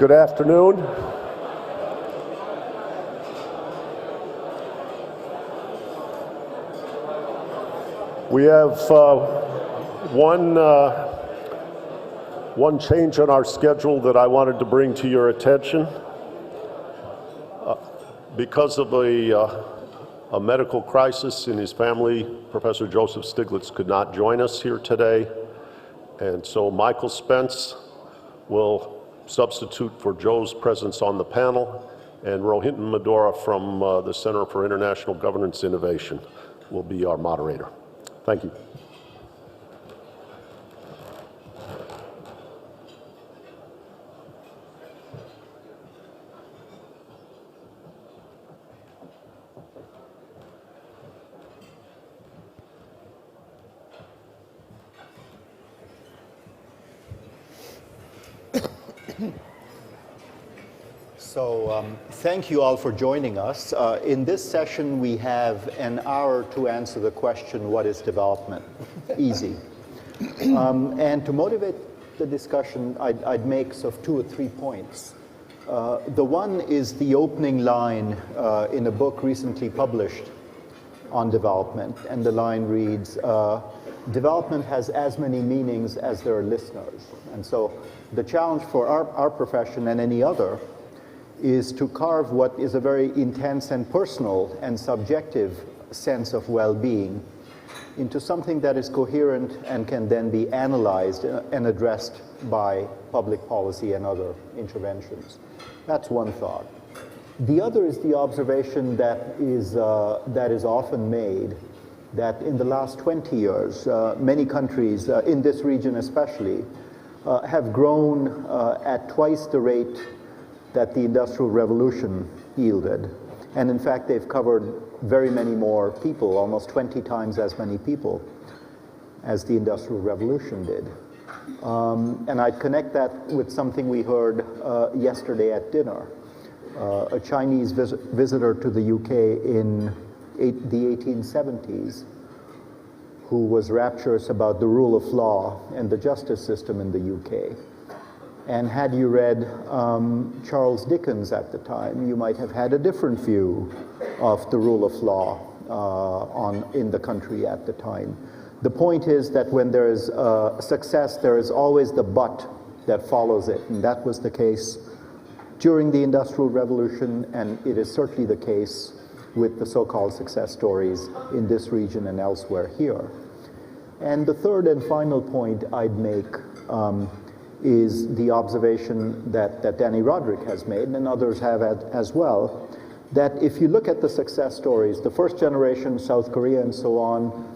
Good afternoon. We have one change on our schedule that I wanted to bring to your attention. Because of a medical crisis in his family, Professor Joseph Stiglitz could not join us here today, and so Michael Spence will substitute for Joe's presence on the panel, and Rohinton Medhora from the Center for International Governance Innovation will be our moderator. Thank you. So thank you all for joining us. In this session, we have an hour to answer the question, what is development? Easy. And to motivate the discussion, I'd make sort of 2 or 3 points. The one is the opening line in a book recently published on development, and the line reads, development has as many meanings as there are listeners. And so the challenge for our profession and any other is to carve what is a very intense and personal and subjective sense of well-being into something that is coherent and can then be analyzed and addressed by public policy and other interventions. That's one thought. The other is the observation that is often made that in the last 20 years, many countries, in this region especially, have grown at twice the rate that the Industrial Revolution yielded. And in fact, they've covered very many more people, almost 20 times as many people as the Industrial Revolution did. And I'd connect that with something we heard yesterday at dinner. A Chinese visitor to the UK in the 1870s who was rapturous about the rule of law and the justice system in the UK. And had you read Charles Dickens at the time, you might have had a different view of the rule of law in the country at the time. The point is that when there is success, there is always the but that follows it. And that was the case during the Industrial Revolution, and it is certainly the case with the so-called success stories in this region and elsewhere here. And the third and final point I'd make is the observation that Danny Roderick has made, and others have as well, that if you look at the success stories, the first generation, South Korea and so on,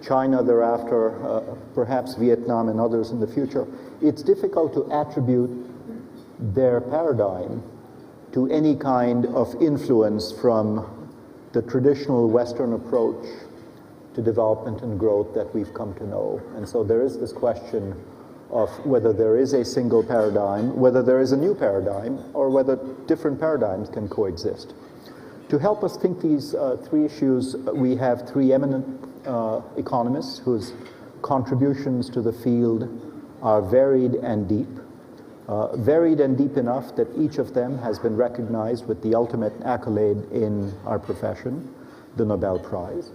China thereafter, perhaps Vietnam and others in the future, it's difficult to attribute their paradigm to any kind of influence from the traditional Western approach to development and growth that we've come to know. And so there is this question of whether there is a single paradigm, whether there is a new paradigm, or whether different paradigms can coexist. To help us think these 3 issues, we have 3 eminent economists whose contributions to the field are varied and deep enough that each of them has been recognized with the ultimate accolade in our profession, the Nobel Prize.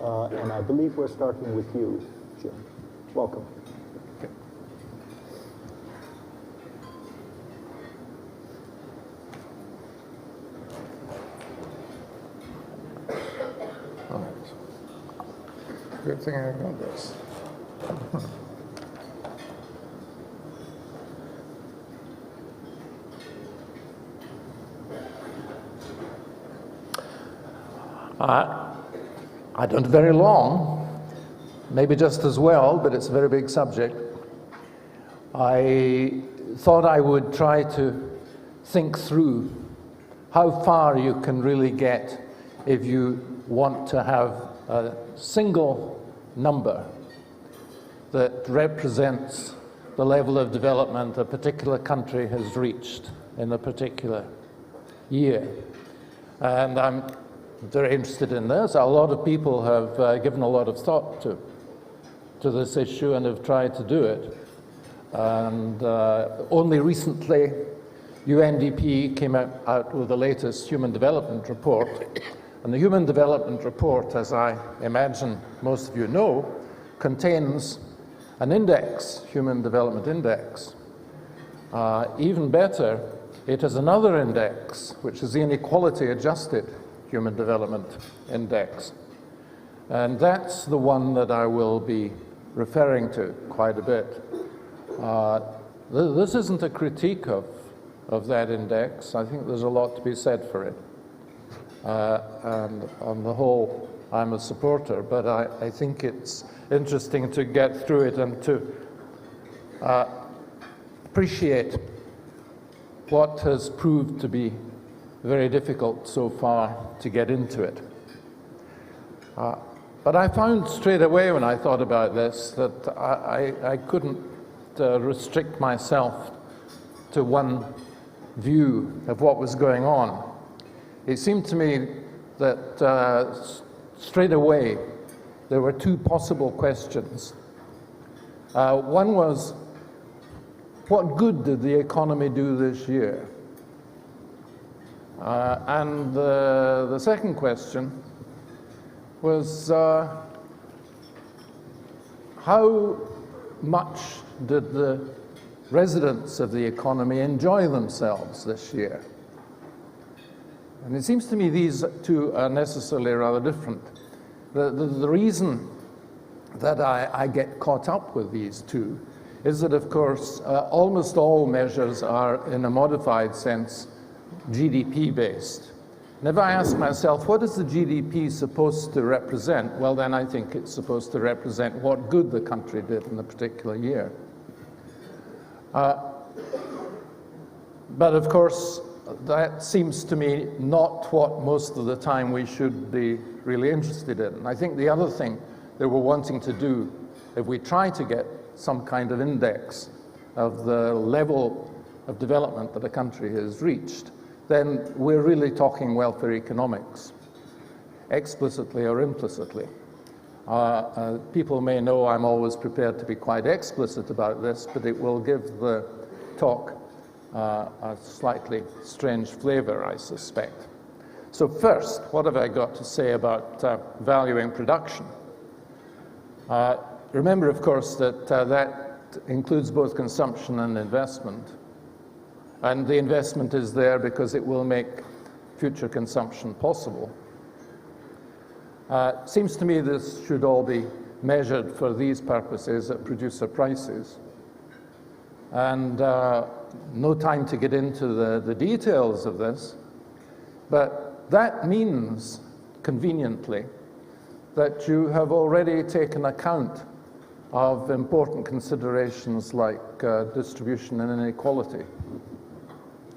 And I believe we're starting with you, Jim. Welcome. Good thing I got this. I don't very long, maybe just as well, but it's a very big subject. I thought I would try to think through how far you can really get if you want to have a single number that represents the level of development a particular country has reached in a particular year. And I'm very interested in this. A lot of people have given a lot of thought to this issue and have tried to do it. And only recently UNDP came out with the latest Human Development Report. And the Human Development Report, as I imagine most of you know, contains an index, Human Development Index. Even better, it has another index, which is the Inequality Adjusted Human Development Index. And that's the one that I will be referring to quite a bit. This isn't a critique of that index. I think there's a lot to be said for it. And on the whole, I'm a supporter, but I think it's interesting to get through it and to appreciate what has proved to be very difficult so far to get into it. But I found straight away when I thought about this that I couldn't restrict myself to one view of what was going on. It seemed to me that straight away there were two possible questions. One was, what good did the economy do this year? And the second question was, how much did the residents of the economy enjoy themselves this year? And it seems to me these two are necessarily rather different. The reason that I get caught up with these two is that, of course, almost all measures are, in a modified sense, GDP-based. And if I ask myself, what is the GDP supposed to represent? Well, then I think it's supposed to represent what good the country did in a particular year. But of course, that seems to me not what most of the time we should be really interested in. And I think the other thing that we're wanting to do, if we try to get some kind of index of the level of development that a country has reached, then we're really talking welfare economics, explicitly or implicitly. People may know I'm always prepared to be quite explicit about this, but it will give the talk a slightly strange flavor, I suspect. So first, what have I got to say about valuing production? Remember, of course, that that includes both consumption and investment. And the investment is there because it will make future consumption possible. Seems to me this should all be measured for these purposes at producer prices. And no time to get into the details of this, but that means, conveniently, that you have already taken account of important considerations like distribution and inequality.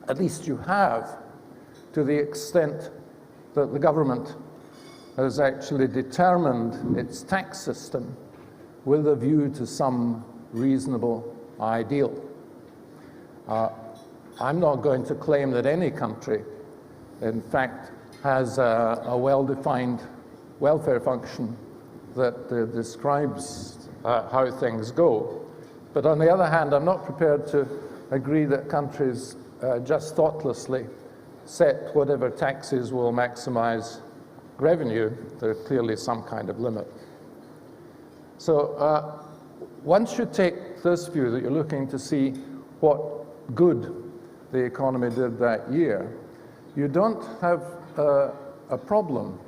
At least you have, to the extent that the government has actually determined its tax system with a view to some reasonable ideal. I'm not going to claim that any country, in fact, has a well-defined welfare function that describes how things go. But on the other hand, I'm not prepared to agree that countries just thoughtlessly set whatever taxes will maximize revenue. There's clearly some kind of limit. So once you take this view that you're looking to see what good the economy did that year, you don't have a problem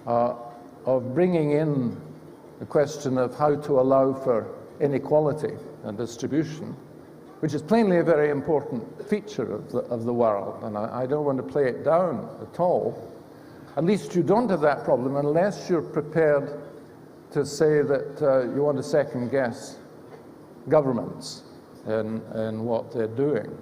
of bringing in the question of how to allow for inequality and distribution, which is plainly a very important feature of the world, and I don't want to play it down at all. At least you don't have that problem unless you're prepared to say that you want to second-guess governments in what they're doing.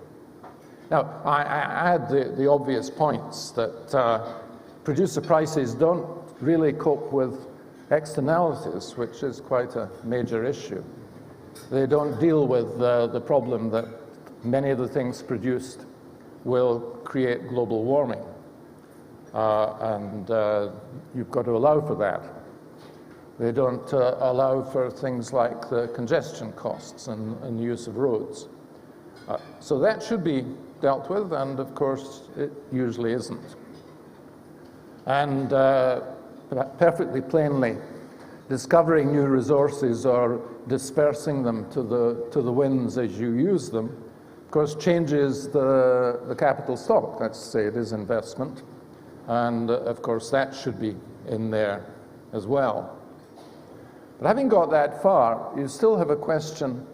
Now, I add the obvious points that producer prices don't really cope with externalities, which is quite a major issue. They don't deal with the problem that many of the things produced will create global warming. And you've got to allow for that. They don't allow for things like the congestion costs and the use of roads. So that should be dealt with, and of course it usually isn't. And perfectly plainly, discovering new resources or dispersing them to the winds as you use them, of course, changes the capital stock. Let's say it is investment. And of course, that should be in there as well. But having got that far, you still have a question,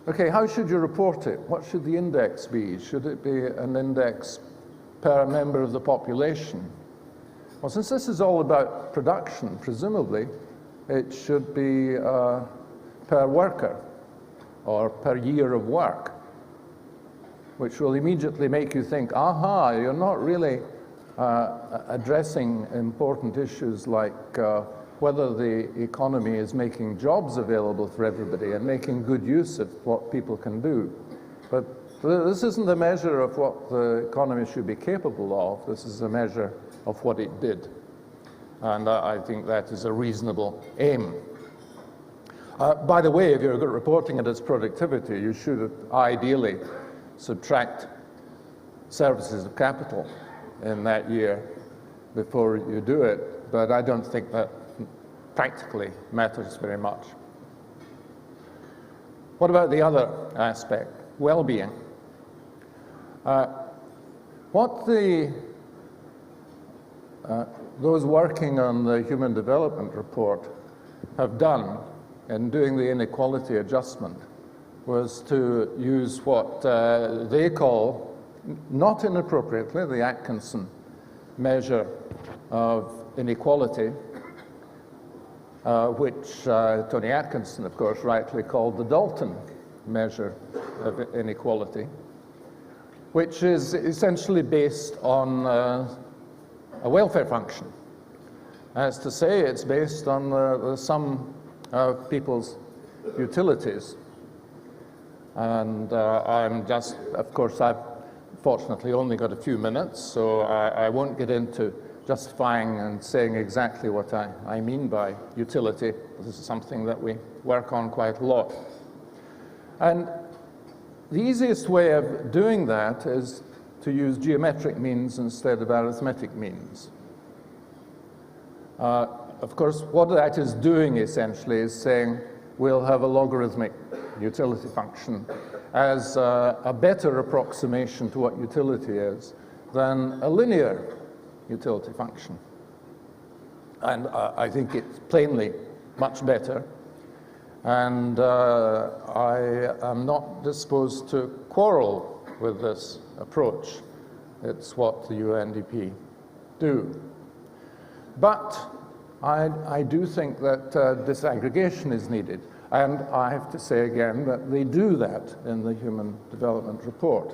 okay, how should you report it? What should the index be? Should it be an index per member of the population? Well, since this is all about production, presumably, it should be per worker or per year of work, which will immediately make you think, aha, you're not really addressing important issues like whether the economy is making jobs available for everybody and making good use of what people can do. But this isn't a measure of what the economy should be capable of. This is a measure of what it did. And I think that is a reasonable aim. By the way, if you're reporting it as productivity, you should ideally subtract services of capital in that year before you do it, but I don't think that practically matters very much. What about the other aspect, well-being? What those working on the Human Development Report have done in doing the inequality adjustment was to use what they call, not inappropriately, the Atkinson measure of inequality, which Tony Atkinson, of course, rightly called the Dalton measure of inequality, which is essentially based on a welfare function. As to say, it's based on the sum of people's utilities. And I'm just, of course, I've fortunately only got a few minutes, so I won't get into justifying and saying exactly what I mean by utility. This is something that we work on quite a lot. And the easiest way of doing that is to use geometric means instead of arithmetic means. Of course, what that is doing essentially is saying we'll have a logarithmic utility function as a better approximation to what utility is than a linear utility function. And I think it's plainly much better. And I am not disposed to quarrel with this approach. It's what the UNDP do. But I do think that disaggregation is needed. And I have to say again that they do that in the Human Development Report.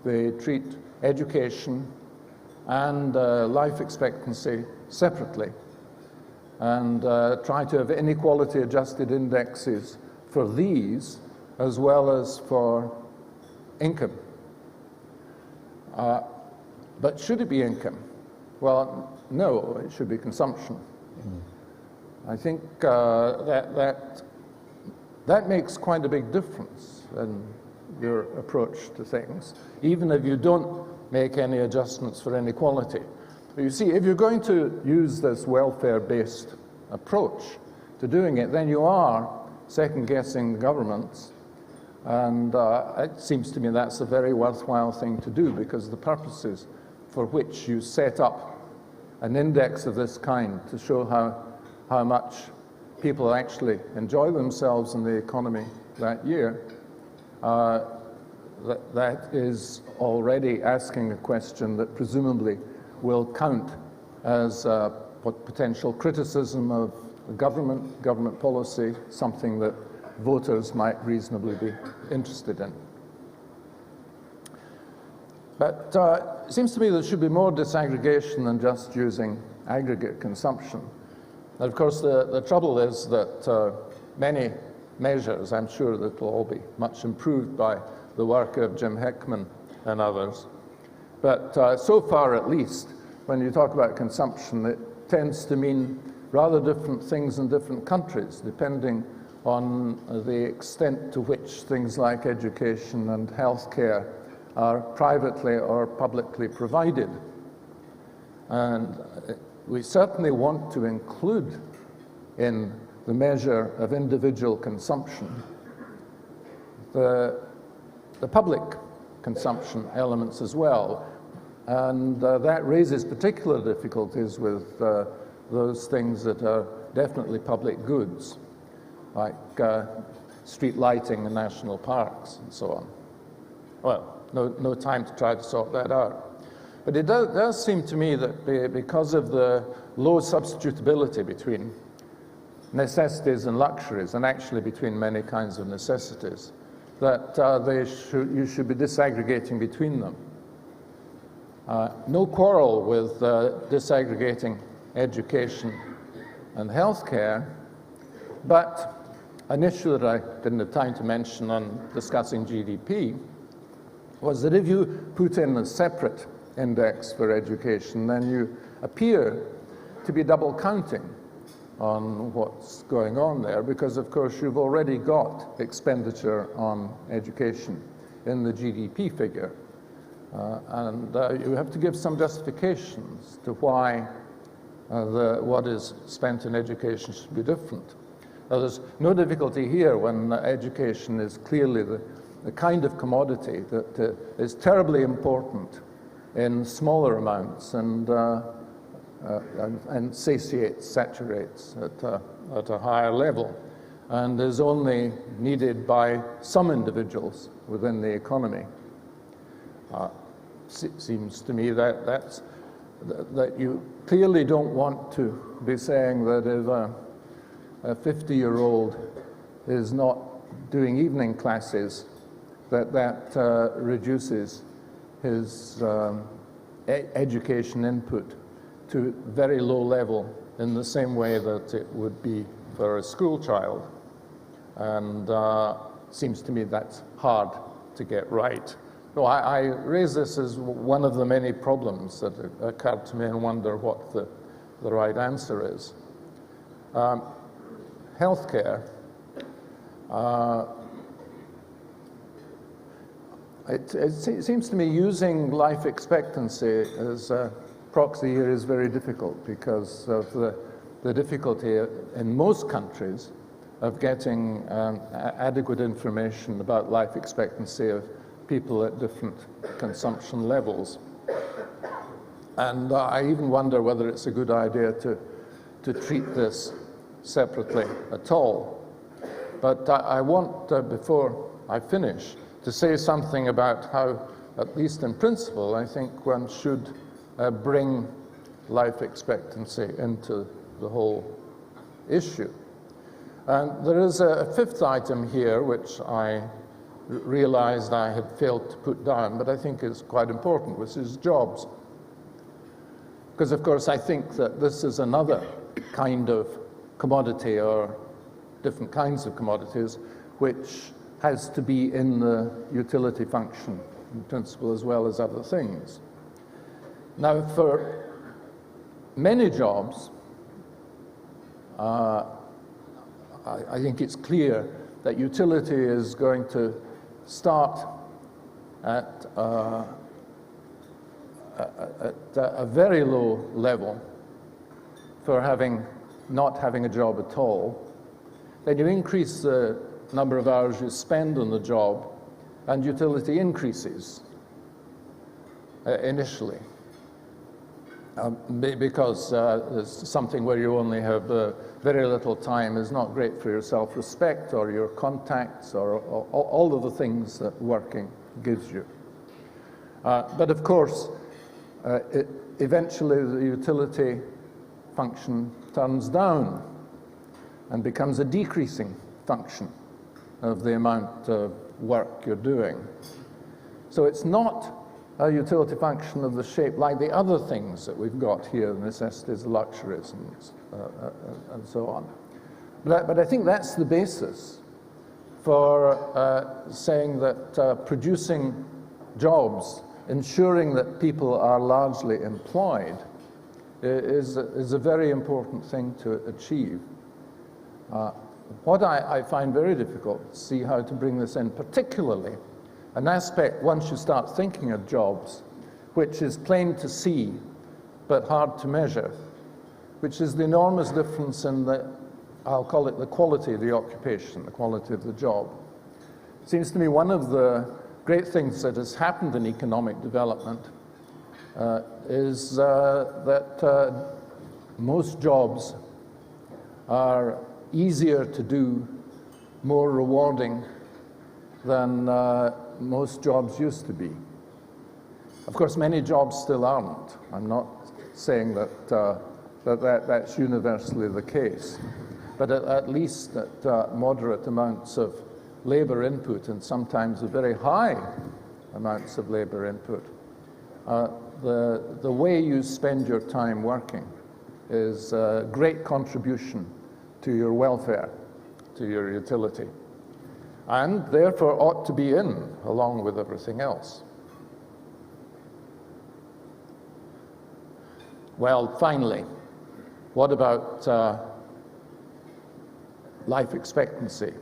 They treat education and life expectancy separately and try to have inequality-adjusted indexes for these as well as for income. But should it be income? Well, no, it should be consumption. I think that makes quite a big difference in your approach to things, even if you don't make any adjustments for inequality. But you see, if you're going to use this welfare-based approach to doing it, then you are second-guessing governments. And it seems to me that's a very worthwhile thing to do, because the purposes for which you set up an index of this kind to show how much people actually enjoy themselves in the economy that year, that is already asking a question that presumably will count as potential criticism of the government policy, something that voters might reasonably be interested in. But it seems to me there should be more disaggregation than just using aggregate consumption. And of course, the trouble is that many measures, I'm sure that will all be much improved by the work of Jim Heckman and others. But so far, at least, when you talk about consumption, it tends to mean rather different things in different countries, depending on the extent to which things like education and healthcare are privately or publicly provided. And we certainly want to include in the measure of individual consumption the public consumption elements as well. And that raises particular difficulties with those things that are definitely public goods, like street lighting in national parks and so on. Well, no time to try to sort that out. But it does seem to me that because of the low substitutability between necessities and luxuries, and actually between many kinds of necessities, that you should be disaggregating between them. No quarrel with disaggregating education and healthcare, but an issue that I didn't have time to mention on discussing GDP was that if you put in a separate index for education, then you appear to be double counting on what's going on there, because of course you've already got expenditure on education in the GDP figure. And you have to give some justifications to why what is spent in education should be different. Now, there's no difficulty here when education is clearly the kind of commodity that is terribly important in smaller amounts and satiates, saturates at a higher level, and is only needed by some individuals within the economy. Seems to me that you clearly don't want to be saying that if a 50-year-old is not doing evening classes, that reduces his education input to very low level in the same way that it would be for a school child. And seems to me that's hard to get right. So I raise this as one of the many problems that occurred to me and wonder what the right answer is. Healthcare. It seems to me using life expectancy as a proxy here is very difficult because of the difficulty in most countries of getting adequate information about life expectancy of people at different consumption levels. And I even wonder whether it's a good idea to treat this separately at all. But I want, before I finish, to say something about how, at least in principle, I think one should bring life expectancy into the whole issue. And there is a fifth item here, which I realized I had failed to put down, but I think is quite important, which is jobs. Because, of course, I think that this is another kind of commodity, or different kinds of commodities, which has to be in the utility function in principle as well as other things. Now, for many jobs, I think it's clear that utility is going to start at a very low level for not having a job at all. Then you increase the number of hours you spend on the job, and utility increases initially. Because it's something where you only have very little time is not great for your self-respect or your contacts or all of the things that working gives you. But of course, eventually the utility function turns down and becomes a decreasing function of the amount of work you're doing. So it's not a utility function of the shape like the other things that we've got here, necessities, luxuries, and so on. But I think that's the basis for saying that producing jobs, ensuring that people are largely employed, is a very important thing to achieve. What I find very difficult to see how to bring this in, particularly an aspect once you start thinking of jobs, which is plain to see but hard to measure, which is the enormous difference in the, I'll call it the quality of the occupation, the quality of the job. It seems to me one of the great things that has happened in economic development is that most jobs are easier to do, more rewarding than most jobs used to be. Of course, many jobs still aren't. I'm not saying that that's universally the case, but at least at moderate amounts of labor input and sometimes very high amounts of labor input, the way you spend your time working is a great contribution to your welfare, to your utility, and therefore ought to be in along with everything else. Well, finally, what about life expectancy?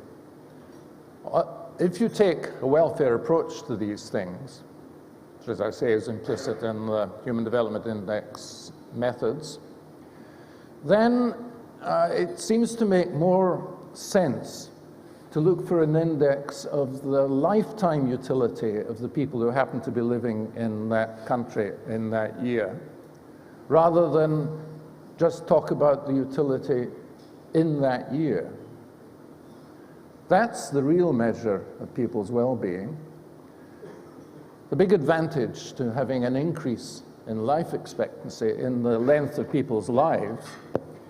If you take a welfare approach to these things, which, as I say, is implicit in the Human Development Index methods, then it seems to make more sense to look for an index of the lifetime utility of the people who happen to be living in that country in that year, rather than just talk about the utility in that year. That's the real measure of people's well-being. The big advantage to having an increase in life expectancy, in the length of people's lives,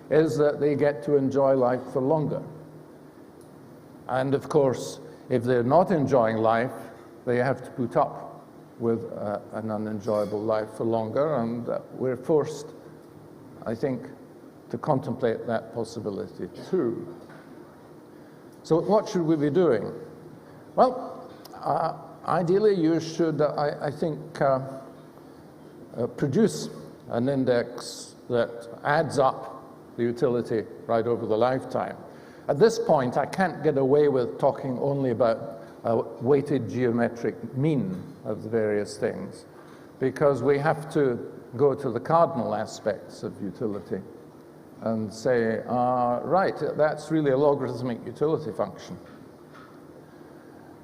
is that they get to enjoy life for longer. And of course, if they're not enjoying life, they have to put up with an unenjoyable life for longer, and we're forced, I think, to contemplate that possibility too. So what should we be doing? Well, ideally you should, I think, produce an index that adds up the utility right over the lifetime. At this point, I can't get away with talking only about a weighted geometric mean of the various things, because we have to go to the cardinal aspects of utility and say, right, that's really a logarithmic utility function.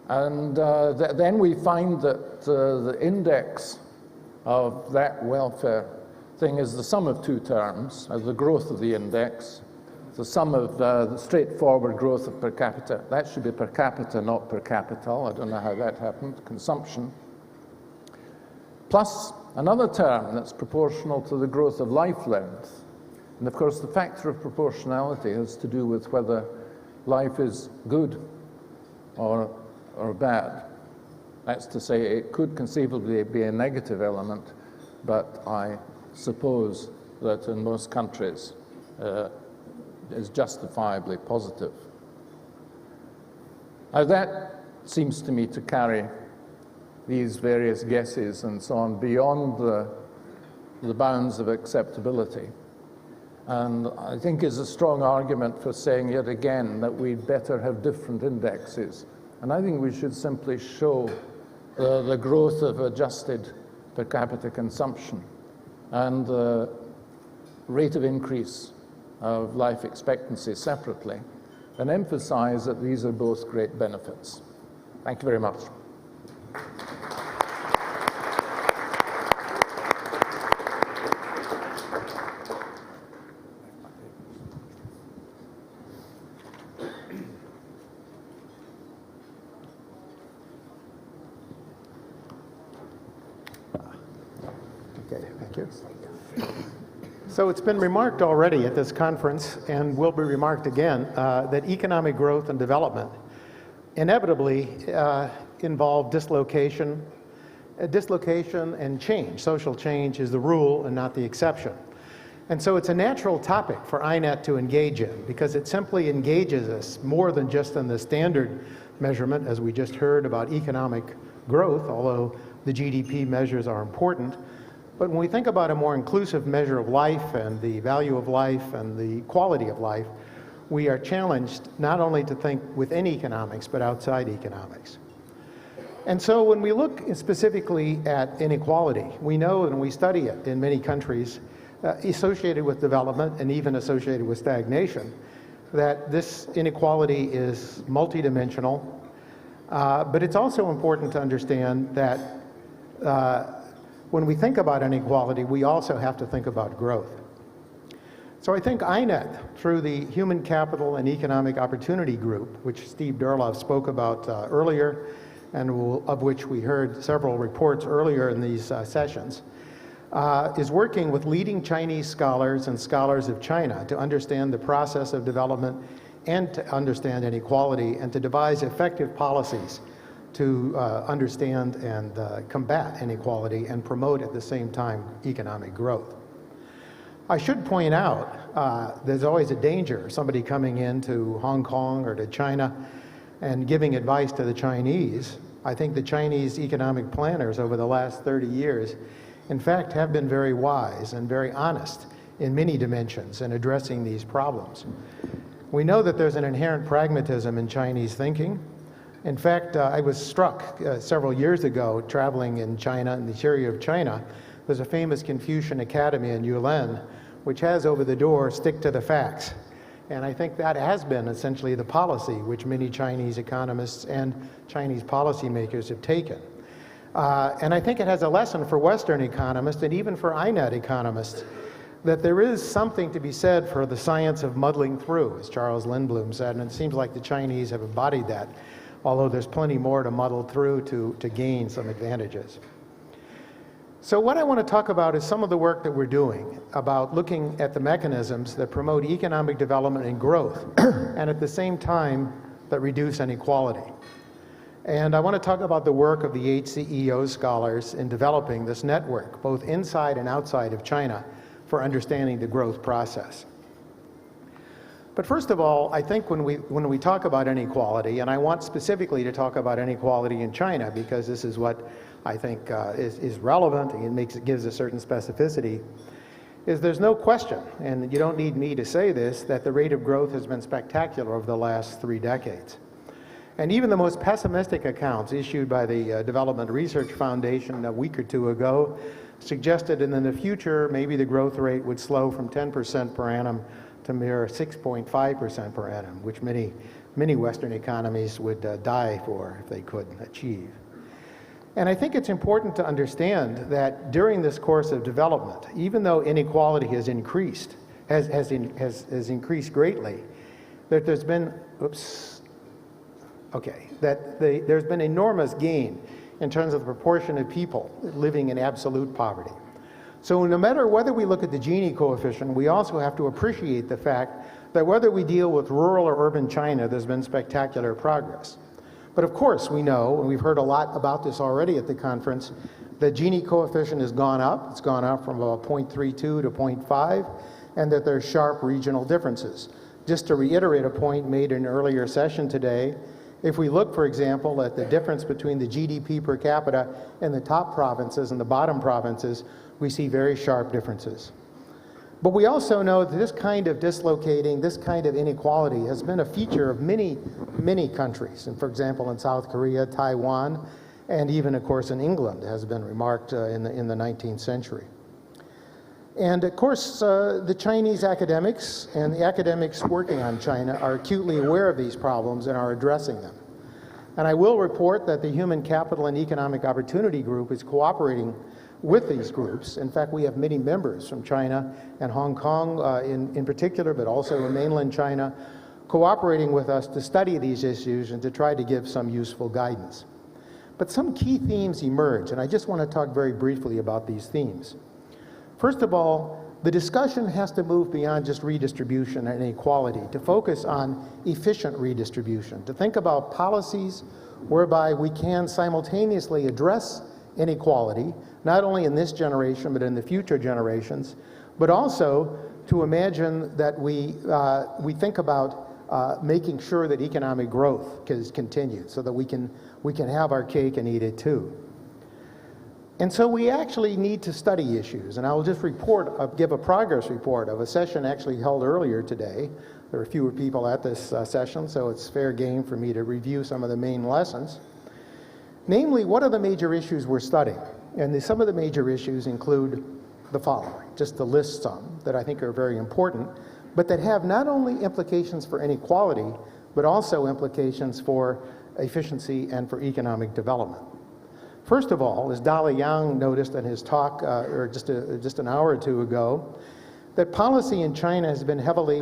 And then we find that the index of that welfare thing is the sum of two terms, the growth of the index, the sum of the straightforward growth of per capita. That should be per capita, not per capital. I don't know how that happened, consumption. Plus another term that's proportional to the growth of life length. And of course, the factor of proportionality has to do with whether life is good or bad. That's to say, it could conceivably be a negative element, but I suppose that in most countries is justifiably positive. Now that seems to me to carry these various guesses and so on beyond the bounds of acceptability. And I think is a strong argument for saying yet again that we'd better have different indexes. And I think we should simply show the growth of adjusted per capita consumption and the rate of increase of life expectancy separately, and emphasize that these are both great benefits. Thank you very much. Okay, thank you. So it's been remarked already at this conference, and will be remarked again, that economic growth and development inevitably involve dislocation and change. Social change is the rule and not the exception. And so it's a natural topic for INET to engage in, because it simply engages us more than just in the standard measurement, as we just heard about economic growth, although the GDP measures are important. But when we think about a more inclusive measure of life and the value of life and the quality of life, we are challenged not only to think within economics, but outside economics. And so when we look specifically at inequality, we know and we study it in many countries associated with development and even associated with stagnation, that this inequality is multidimensional. But it's also important to understand that when we think about inequality, we also have to think about growth. So I think INET, through the Human Capital and Economic Opportunity Group, which Steve Durlov spoke about earlier, and of which we heard several reports earlier in these sessions, is working with leading Chinese scholars and scholars of China to understand the process of development and to understand inequality and to devise effective policies to understand and combat inequality and promote at the same time economic growth. I should point out there's always a danger of somebody coming into Hong Kong or to China and giving advice to the Chinese. I think the Chinese economic planners over the last 30 years, in fact, have been very wise and very honest in many dimensions in addressing these problems. We know that there's an inherent pragmatism in Chinese thinking. In fact, I was struck several years ago traveling in China, in the area of China. There's a famous Confucian Academy in Yulin, which has over the door, "Stick to the facts." And I think that has been essentially the policy which many Chinese economists and Chinese policymakers have taken. And I think it has a lesson for Western economists and even for INET economists that there is something to be said for the science of muddling through, as Charles Lindblom said, and it seems like the Chinese have embodied that, although there's plenty more to muddle through to gain some advantages. So what I want to talk about is some of the work that we're doing about looking at the mechanisms that promote economic development and growth, and at the same time that reduce inequality. And I want to talk about the work of the 8 CEO scholars in developing this network, both inside and outside of China, for understanding the growth process. But first of all, I think when we talk about inequality, and I want specifically to talk about inequality in China because this is what I think is relevant and it gives a certain specificity, is there's no question, and you don't need me to say this, that the rate of growth has been spectacular over the last 3 decades. And even the most pessimistic accounts issued by the Development Research Foundation a week or two ago suggested that in the future, maybe the growth rate would slow from 10% per annum to mere 6.5% per annum, which many Western economies would die for if they could achieve. And I think it's important to understand that during this course of development, even though inequality has increased, has increased greatly, that there's been, there's been enormous gain in terms of the proportion of people living in absolute poverty. So no matter whether we look at the Gini coefficient, we also have to appreciate the fact that whether we deal with rural or urban China, there's been spectacular progress. But of course we know, and we've heard a lot about this already at the conference, the Gini coefficient has gone up. It's gone up from about 0.32 to 0.5, and that there's sharp regional differences. Just to reiterate a point made in an earlier session today, if we look, for example, at the difference between the GDP per capita in the top provinces and the bottom provinces, we see very sharp differences. But we also know that this kind of dislocating, this kind of inequality has been a feature of many, many countries. And for example, in South Korea, Taiwan, and even, of course, in England has been remarked in the 19th century. And of course, the Chinese academics and the academics working on China are acutely aware of these problems and are addressing them. And I will report that the Human Capital and Economic Opportunity Group is cooperating with these groups. In fact, we have many members from China and Hong Kong in particular, but also in mainland China, cooperating with us to study these issues and to try to give some useful guidance. But some key themes emerge, and I just want to talk very briefly about these themes. First of all, the discussion has to move beyond just redistribution and inequality to focus on efficient redistribution, to think about policies whereby we can simultaneously address inequality, not only in this generation, but in the future generations, but also to imagine that we think about making sure that economic growth is continued so that we can have our cake and eat it too. And so we actually need to study issues, and I will just give a progress report of a session actually held earlier today. There were fewer people at this session, so it's fair game for me to review some of the main lessons. Namely, what are the major issues we're studying? And some of the major issues include the following, just to list some that I think are very important, but that have not only implications for inequality, but also implications for efficiency and for economic development. First of all, as Dali Yang noticed in his talk just an hour or two ago, that policy in China has been heavily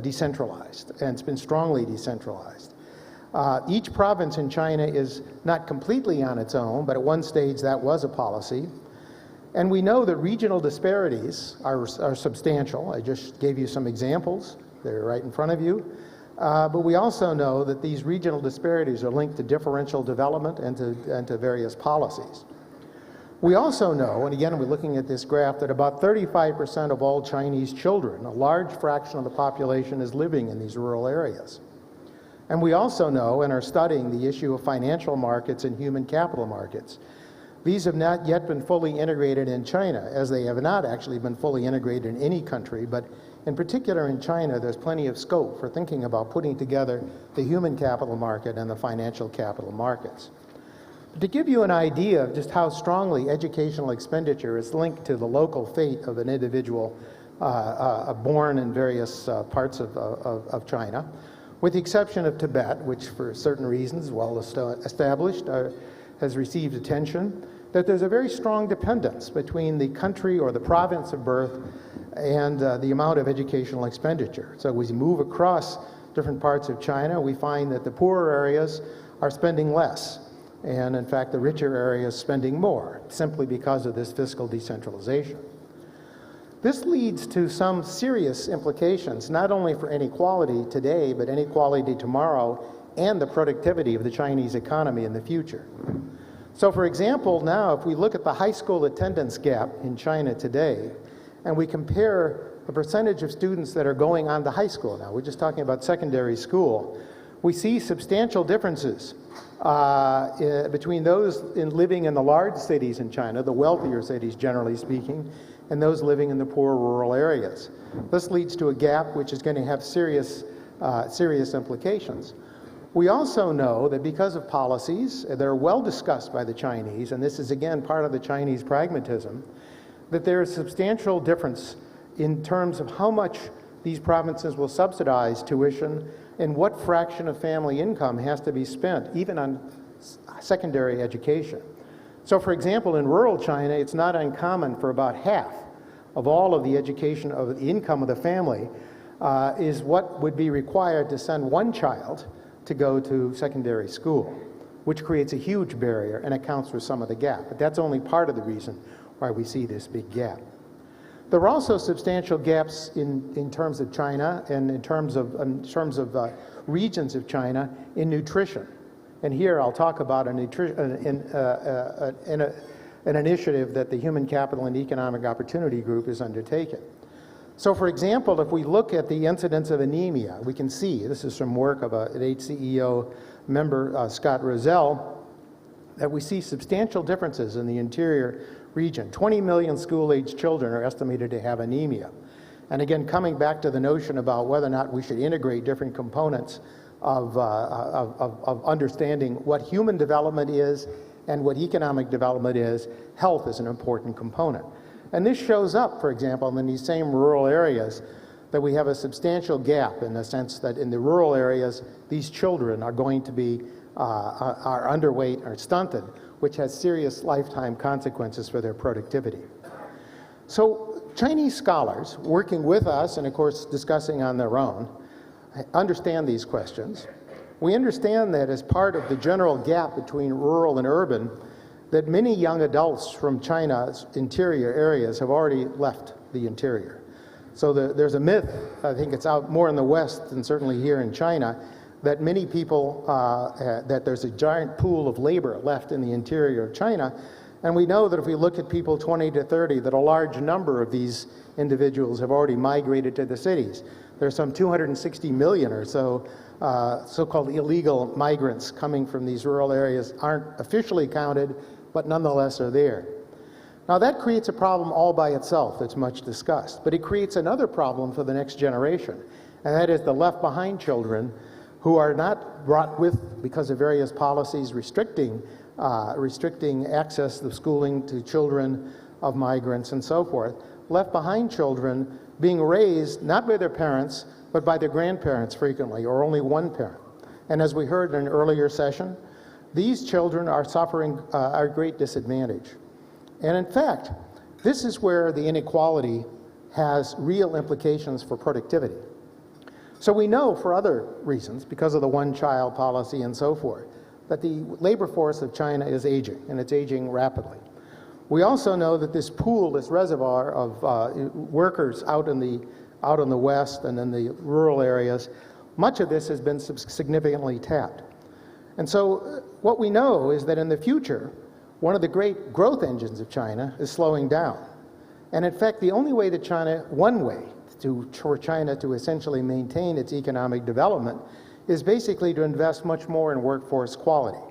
decentralized, and it's been strongly decentralized. Each province in China is not completely on its own, but at one stage that was a policy. And we know that regional disparities are substantial. I just gave you some examples. They're right in front of you. But we also know that these regional disparities are linked to differential development and to various policies. We also know, and again we're looking at this graph, that about 35% of all Chinese children, a large fraction of the population, is living in these rural areas. And we also know and are studying the issue of financial markets and human capital markets. These have not yet been fully integrated in China, as they have not actually been fully integrated in any country, but in particular in China, there's plenty of scope for thinking about putting together the human capital market and the financial capital markets. But to give you an idea of just how strongly educational expenditure is linked to the local fate of an individual born in various parts of China, with the exception of Tibet, which for certain reasons, well established, has received attention, that there's a very strong dependence between the country or the province of birth and the amount of educational expenditure. So as we move across different parts of China, we find that the poorer areas are spending less, and in fact the richer areas spending more, simply because of this fiscal decentralization. This leads to some serious implications, not only for inequality today, but inequality tomorrow and the productivity of the Chinese economy in the future. So for example, now if we look at the high school attendance gap in China today, and we compare the percentage of students that are going on to high school now, we're just talking about secondary school, we see substantial differences between those living in the large cities in China, the wealthier cities generally speaking, and those living in the poor rural areas. This leads to a gap which is going to have serious implications. We also know that because of policies that are well discussed by the Chinese, and this is again part of the Chinese pragmatism, that there is substantial difference in terms of how much these provinces will subsidize tuition and what fraction of family income has to be spent even on secondary education. So for example, in rural China, it's not uncommon for about half of all of the education of the income of the family is what would be required to send one child to go to secondary school, which creates a huge barrier and accounts for some of the gap. But that's only part of the reason why we see this big gap. There are also substantial gaps in terms of China and in terms of regions of China in nutrition. And here I'll talk about an initiative that the Human Capital and Economic Opportunity Group is undertaking. So for example, if we look at the incidence of anemia, we can see, this is from work of an HCEO member, Scott Rozelle, that we see substantial differences in the interior region. 20 million school-aged children are estimated to have anemia. And again, coming back to the notion about whether or not we should integrate different components of understanding what human development is and what economic development is, health is an important component. And this shows up, for example, in these same rural areas, that we have a substantial gap in the sense that in the rural areas, these children are going to be are underweight or stunted, which has serious lifetime consequences for their productivity. So Chinese scholars working with us and of course discussing on their own understand these questions. We understand that as part of the general gap between rural and urban, that many young adults from China's interior areas have already left the interior. So there's a myth, I think it's out more in the West than certainly here in China, that many people, that there's a giant pool of labor left in the interior of China. And we know that if we look at people 20 to 30, that a large number of these individuals have already migrated to the cities. There's some 260 million or so so-called illegal migrants coming from these rural areas, aren't officially counted, but nonetheless are there. Now that creates a problem all by itself that's much discussed, but it creates another problem for the next generation, and that is the left behind children who are not brought with, because of various policies restricting restricting access to schooling to children of migrants and so forth, left behind children being raised not by their parents, but by their grandparents frequently, or only one parent. And as we heard in an earlier session, these children are suffering a great disadvantage. And in fact, this is where the inequality has real implications for productivity. So we know for other reasons, because of the one-child policy and so forth, that the labor force of China is aging, and it's aging rapidly. We also know that this pool, this reservoir of workers out in the West and in the rural areas, much of this has been significantly tapped. And so what we know is that in the future, one of the great growth engines of China is slowing down. And in fact, the only way that one way for China to essentially maintain its economic development is basically to invest much more in workforce quality.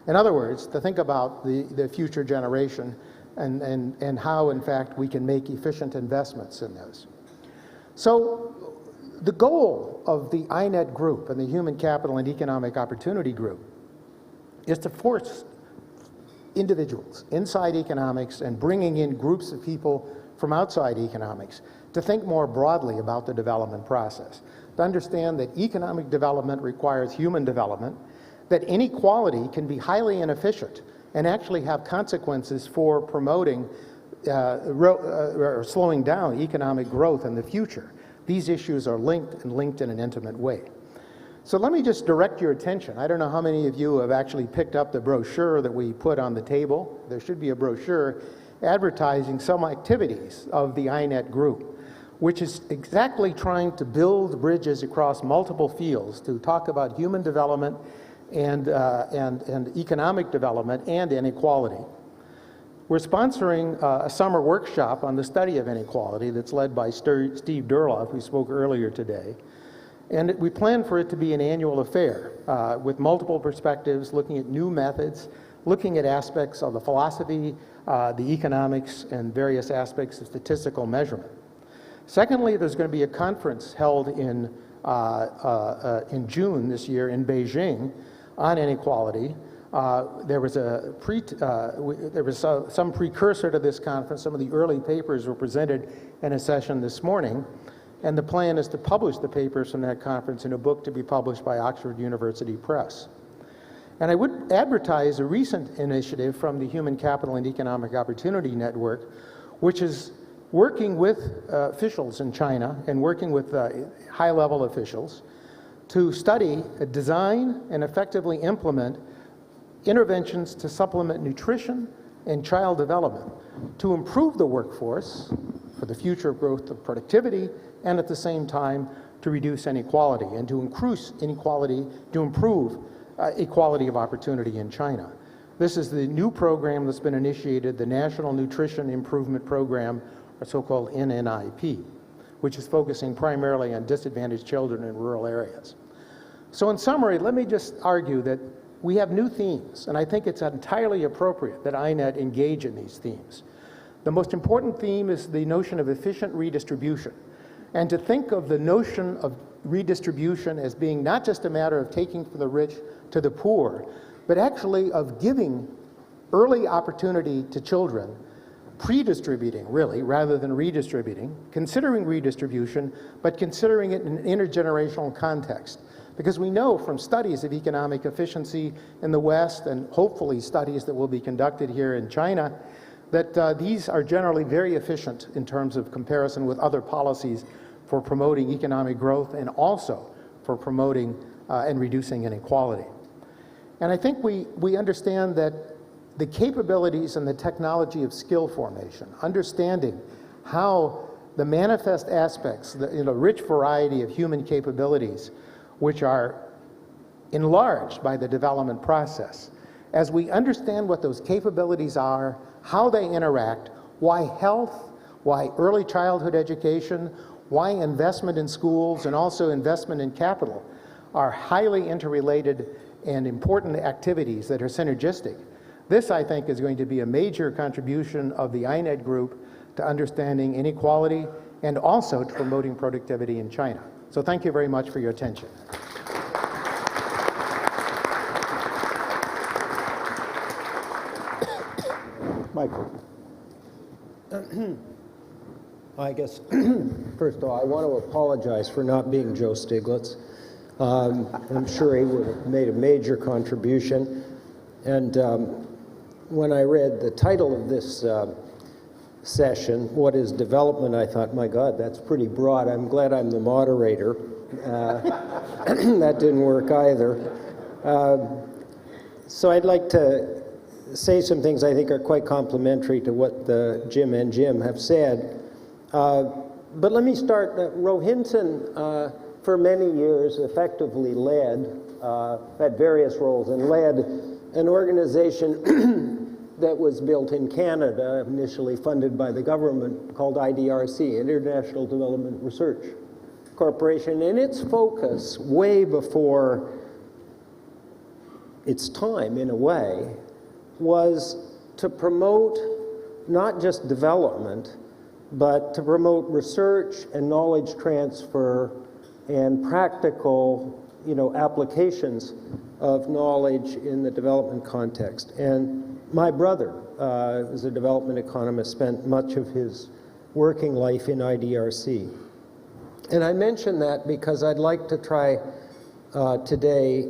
In other words, to think about the future generation and how, in fact, we can make efficient investments in those. So the goal of the INET group and the Human Capital and Economic Opportunity group is to force individuals inside economics and bringing in groups of people from outside economics to think more broadly about the development process, to understand that economic development requires human development, that inequality can be highly inefficient and actually have consequences for promoting or slowing down economic growth in the future. These issues are linked and linked in an intimate way. So let me just direct your attention. I don't know how many of you have actually picked up the brochure that we put on the table. There should be a brochure advertising some activities of the INET group, which is exactly trying to build bridges across multiple fields to talk about human development and economic development and inequality. We're sponsoring a summer workshop on the study of inequality that's led by Steve Durloff, who spoke earlier today. And we plan for it to be an annual affair with multiple perspectives, looking at new methods, looking at aspects of the philosophy, the economics, and various aspects of statistical measurement. Secondly, there's going to be a conference held in June this year in Beijing on inequality. There was some precursor to this conference. Some of the early papers were presented in a session this morning. And the plan is to publish the papers from that conference in a book to be published by Oxford University Press. And I would advertise a recent initiative from the Human Capital and Economic Opportunity Network, which is working with officials in China and working with high-level officials to study, design, and effectively implement interventions to supplement nutrition and child development to improve the workforce for the future growth of productivity, and at the same time to reduce inequality and to increase inequality, to improve equality of opportunity in China. This is the new program that's been initiated, the National Nutrition Improvement Program, or so-called NNIP, which is focusing primarily on disadvantaged children in rural areas. So in summary, let me just argue that we have new themes, and I think it's entirely appropriate that INET engage in these themes. The most important theme is the notion of efficient redistribution, and to think of the notion of redistribution as being not just a matter of taking from the rich to the poor, but actually of giving early opportunity to children, pre-distributing really, rather than redistributing, considering redistribution, but considering it in an intergenerational context. Because we know from studies of economic efficiency in the West, and hopefully studies that will be conducted here in China, that these are generally very efficient in terms of comparison with other policies for promoting economic growth and also for promoting and reducing inequality. And I think we understand that the capabilities and the technology of skill formation, understanding how the manifest aspects, the rich variety of human capabilities, which are enlarged by the development process, as we understand what those capabilities are, how they interact, why health, why early childhood education, why investment in schools and also investment in capital are highly interrelated and important activities that are synergistic. This, I think, is going to be a major contribution of the INET group to understanding inequality and also to promoting productivity in China. So thank you very much for your attention. Michael. I guess, first of all, I want to apologize for not being Joe Stiglitz. I'm sure he would have made a major contribution. And when I read the title of this session, What is Development, I thought, my God, that's pretty broad. I'm glad I'm the moderator. That didn't work either. So I'd like to say some things I think are quite complementary to what Jim and Jim have said. But let me start. Rohinton, for many years, effectively led, had various roles, and led an organization that was built in Canada, initially funded by the government, called IDRC, International Development Research Corporation. And its focus, way before its time, in a way, was to promote not just development, but to promote research and knowledge transfer and practical, applications of knowledge in the development context. And my brother is a development economist, spent much of his working life in IDRC. And I mention that because I'd like to try today,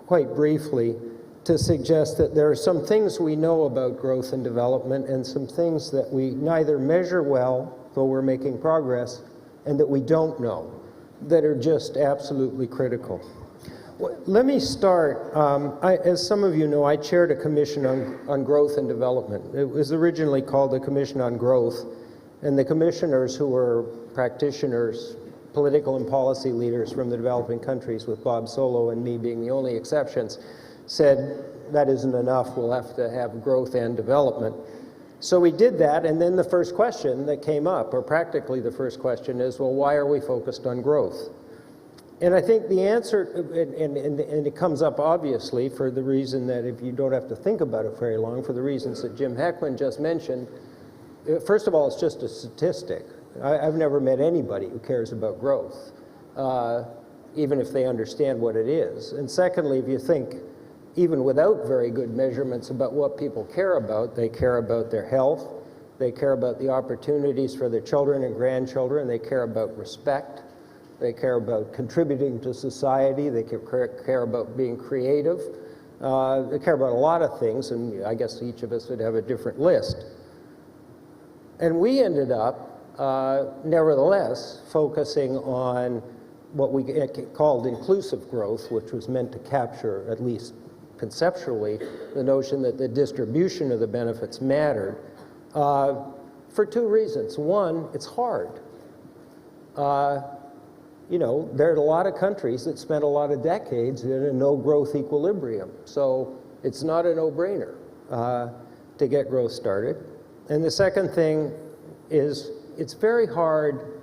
quite briefly, to suggest that there are some things we know about growth and development and some things that we neither measure well, though we're making progress, and that we don't know, that are just absolutely critical. Let me start. As some of you know, I chaired a commission on growth and development. It was originally called the Commission on Growth, and the commissioners, who were practitioners, political and policy leaders from the developing countries, with Bob Solow and me being the only exceptions, said that isn't enough, we'll have to have growth and development. So we did that, and then the first question that came up, or practically the first question, is, well, why are we focused on growth? And I think the answer, and it comes up obviously for the reason that, if you don't have to think about it very long, for the reasons that Jim Heckman just mentioned. First of all, it's just a statistic. I've never met anybody who cares about growth, even if they understand what it is. And secondly, if you think, even without very good measurements about what people care about, they care about their health, they care about the opportunities for their children and grandchildren, they care about respect, they care about contributing to society, they care about being creative, they care about a lot of things, and I guess each of us would have a different list. And we ended up, nevertheless, focusing on what we called inclusive growth, which was meant to capture, at least conceptually, the notion that the distribution of the benefits mattered, for two reasons. One, it's hard. There are a lot of countries that spent a lot of decades in a no-growth equilibrium, so it's not a no-brainer to get growth started. And the second thing is, it's very hard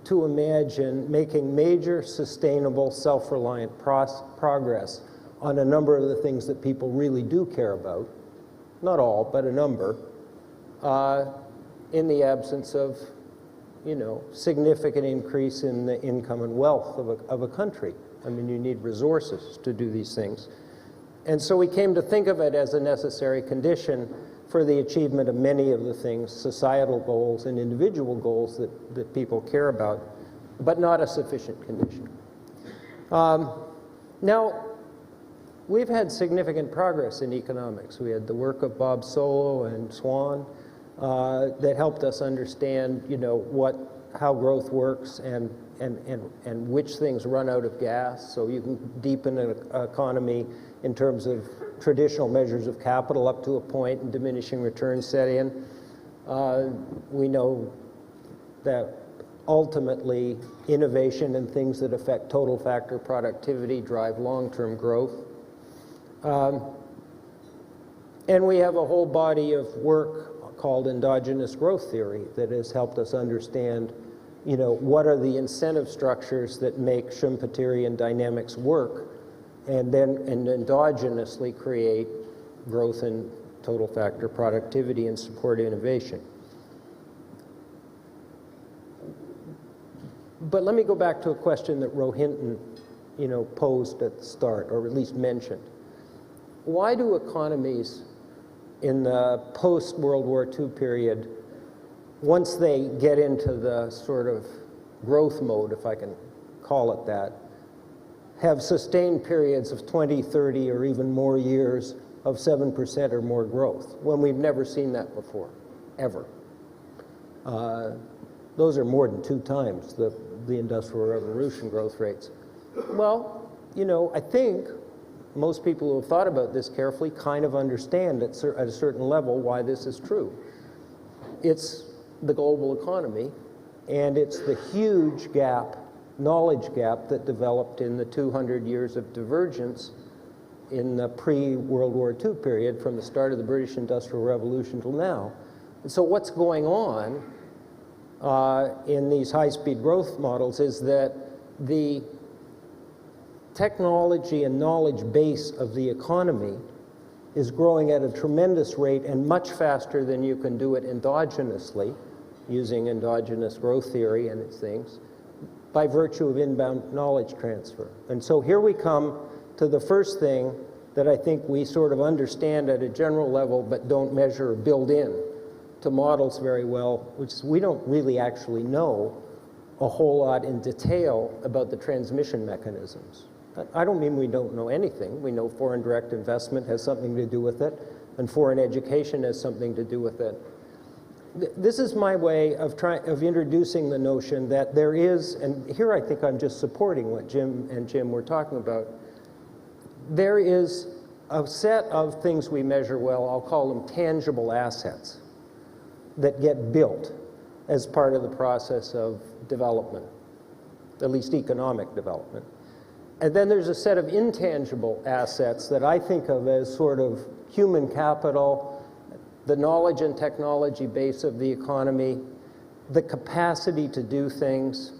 to imagine making major, sustainable, self-reliant progress on a number of the things that people really do care about, not all, but a number, in the absence of, significant increase in the income and wealth of a country. I mean, you need resources to do these things. And so we came to think of it as a necessary condition for the achievement of many of the things, societal goals and individual goals that people care about, but not a sufficient condition. Now, we've had significant progress in economics. We had the work of Bob Solow and Swan that helped us understand, how growth works and which things run out of gas. So you can deepen an economy in terms of traditional measures of capital up to a point, and diminishing returns set in. We know that ultimately innovation and things that affect total factor productivity drive long-term growth. And we have a whole body of work called endogenous growth theory that has helped us understand, what are the incentive structures that make Schumpeterian dynamics work, and endogenously create growth in total factor productivity and support innovation. But let me go back to a question that Rohinton, posed at the start, or at least mentioned. Why do economies in the post-World War II period, once they get into the sort of growth mode, if I can call it that, have sustained periods of 20, 30, or even more years of 7% or more growth, when we've never seen that before, ever. Those are more than 2 times the Industrial Revolution growth rates. Well, you know, I think most people who have thought about this carefully kind of understand at a certain level why this is true. It's the global economy, and it's the huge gap, knowledge gap, that developed in the 200 years of divergence in the pre-World War II period, from the start of the British Industrial Revolution till now. And so what's going on in these high-speed growth models is that the technology and knowledge base of the economy is growing at a tremendous rate and much faster than you can do it endogenously, using endogenous growth theory and its things, by virtue of inbound knowledge transfer. And so here we come to the first thing that I think we sort of understand at a general level but don't measure or build in to models very well, which is we don't really actually know a whole lot in detail about the transmission mechanisms. I don't mean we don't know anything. We know foreign direct investment has something to do with it, and foreign education has something to do with it. This is my way of introducing the notion that there is, and here I think I'm just supporting what Jim and Jim were talking about, there is a set of things we measure well, I'll call them tangible assets, that get built as part of the process of development, at least economic development. And then there's a set of intangible assets that I think of as sort of human capital, the knowledge and technology base of the economy, the capacity to do things,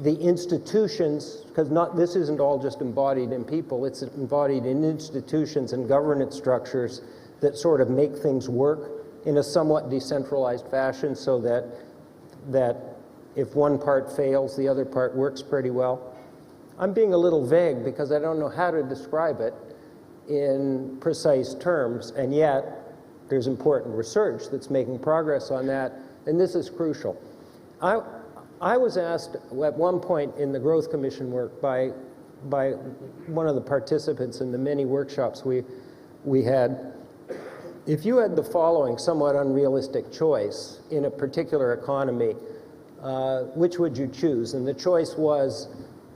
the institutions, because this isn't all just embodied in people, it's embodied in institutions and governance structures that sort of make things work in a somewhat decentralized fashion, so that if one part fails, the other part works pretty well. I'm being a little vague because I don't know how to describe it in precise terms, and yet there's important research that's making progress on that, and this is crucial. I was asked at one point in the Growth Commission work by one of the participants in the many workshops we had, if you had the following somewhat unrealistic choice in a particular economy, which would you choose? And the choice was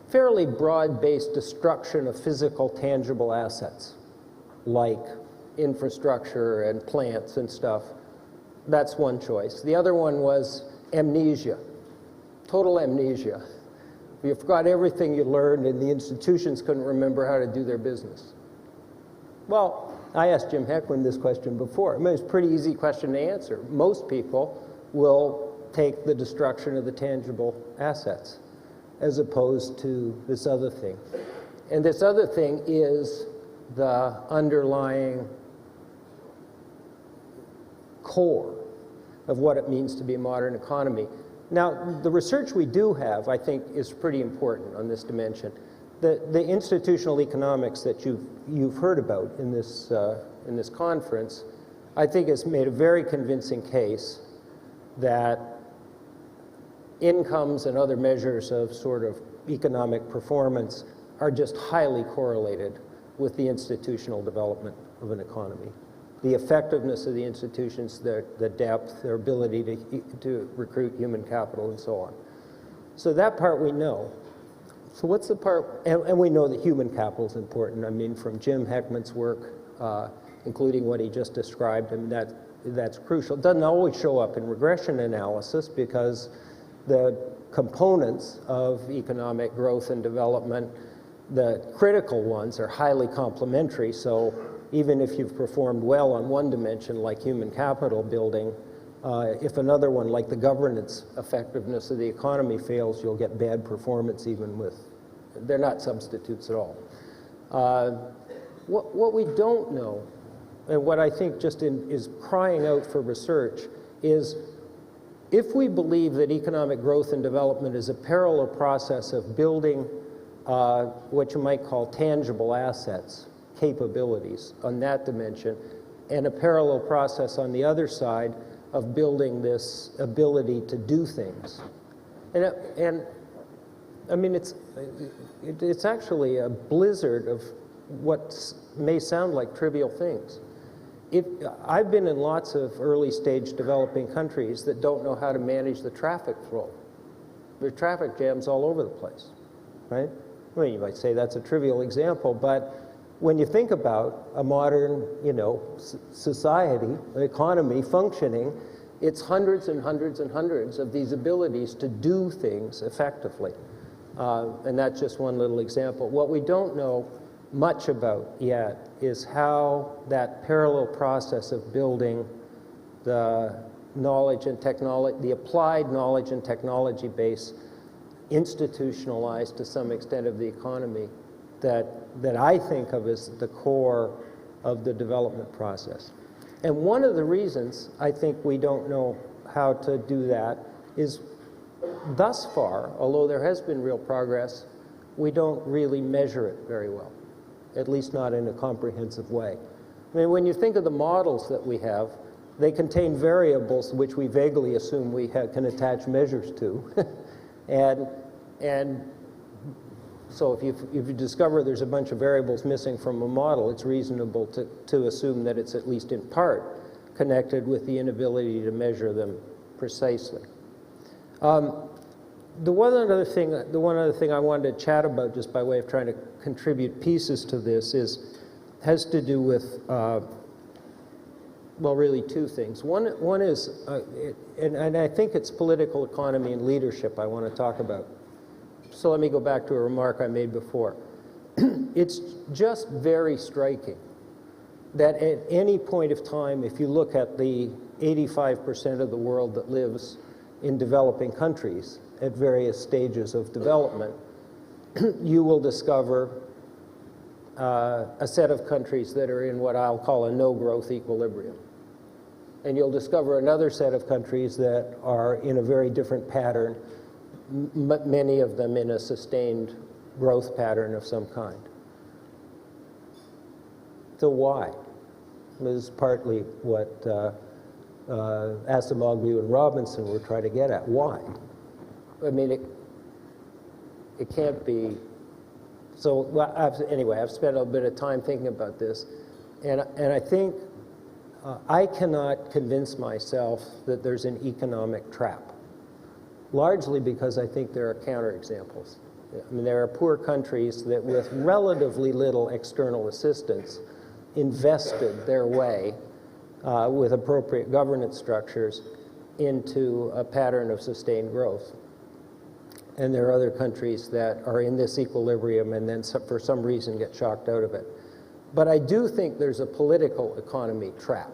fairly broad-based destruction of physical tangible assets, like infrastructure and plants and stuff. That's one choice. The other one was amnesia, total amnesia. You forgot everything you learned, and the institutions couldn't remember how to do their business. Well, I asked Jim Heckman this question before. I mean, it's a pretty easy question to answer. Most people will take the destruction of the tangible assets as opposed to this other thing. And this other thing is the underlying core of what it means to be a modern economy. Now, the research we do have, I think, is pretty important on this dimension. The institutional economics that you've heard about in this conference, I think has made a very convincing case that incomes and other measures of sort of economic performance are just highly correlated with the institutional development of an economy. The effectiveness of the institutions, the depth, their ability to recruit human capital, and so on. So that part we know. So what's the part, and we know that human capital is important. I mean, from Jim Heckman's work, including what he just described, I mean, that's crucial. It doesn't always show up in regression analysis because the components of economic growth and development, the critical ones, are highly complementary. So even if you've performed well on one dimension, like human capital building, if another one, like the governance effectiveness of the economy, fails, you'll get bad performance even with, they're not substitutes at all. What we don't know, and what I think just is crying out for research, is if we believe that economic growth and development is a parallel process of building what you might call tangible assets, capabilities on that dimension, and a parallel process on the other side of building this ability to do things. And I mean, it's actually a blizzard of what may sound like trivial things. I've been in lots of early stage developing countries that don't know how to manage the traffic flow. There are traffic jams all over the place, right? I mean, you might say that's a trivial example, but when you think about a modern, society, an economy functioning, it's hundreds and hundreds and hundreds of these abilities to do things effectively. And that's just one little example. What we don't know much about yet is how that parallel process of building the knowledge and technology, the applied knowledge and technology base, institutionalized to some extent of the economy, that I think of as the core of the development process. And one of the reasons I think we don't know how to do that is, thus far, although there has been real progress, we don't really measure it very well, at least not in a comprehensive way. I mean, when you think of the models that we have, they contain variables which we vaguely assume we can attach measures to. and so if you discover there's a bunch of variables missing from a model, it's reasonable to assume that it's at least in part connected with the inability to measure them precisely. The one other thing I wanted to chat about, just by way of trying to contribute pieces to this, has to do with well, really two things. One is, and I think it's political economy and leadership I want to talk about. So let me go back to a remark I made before. It's just very striking that at any point of time, if you look at the 85% of the world that lives in developing countries at various stages of development, you will discover a set of countries that are in what I'll call a no-growth equilibrium. And you'll discover another set of countries that are in a very different pattern, many of them in a sustained growth pattern of some kind. So why? This is partly what Asimoglu and Robinson were trying to get at. Why? I mean, it can't be. So well, anyway, I've spent a bit of time thinking about this, and I think I cannot convince myself that there's an economic trap, largely because I think there are counterexamples. I mean, there are poor countries that with relatively little external assistance invested their way with appropriate governance structures into a pattern of sustained growth. And there are other countries that are in this equilibrium and then for some reason get shocked out of it. But I do think there's a political economy trap.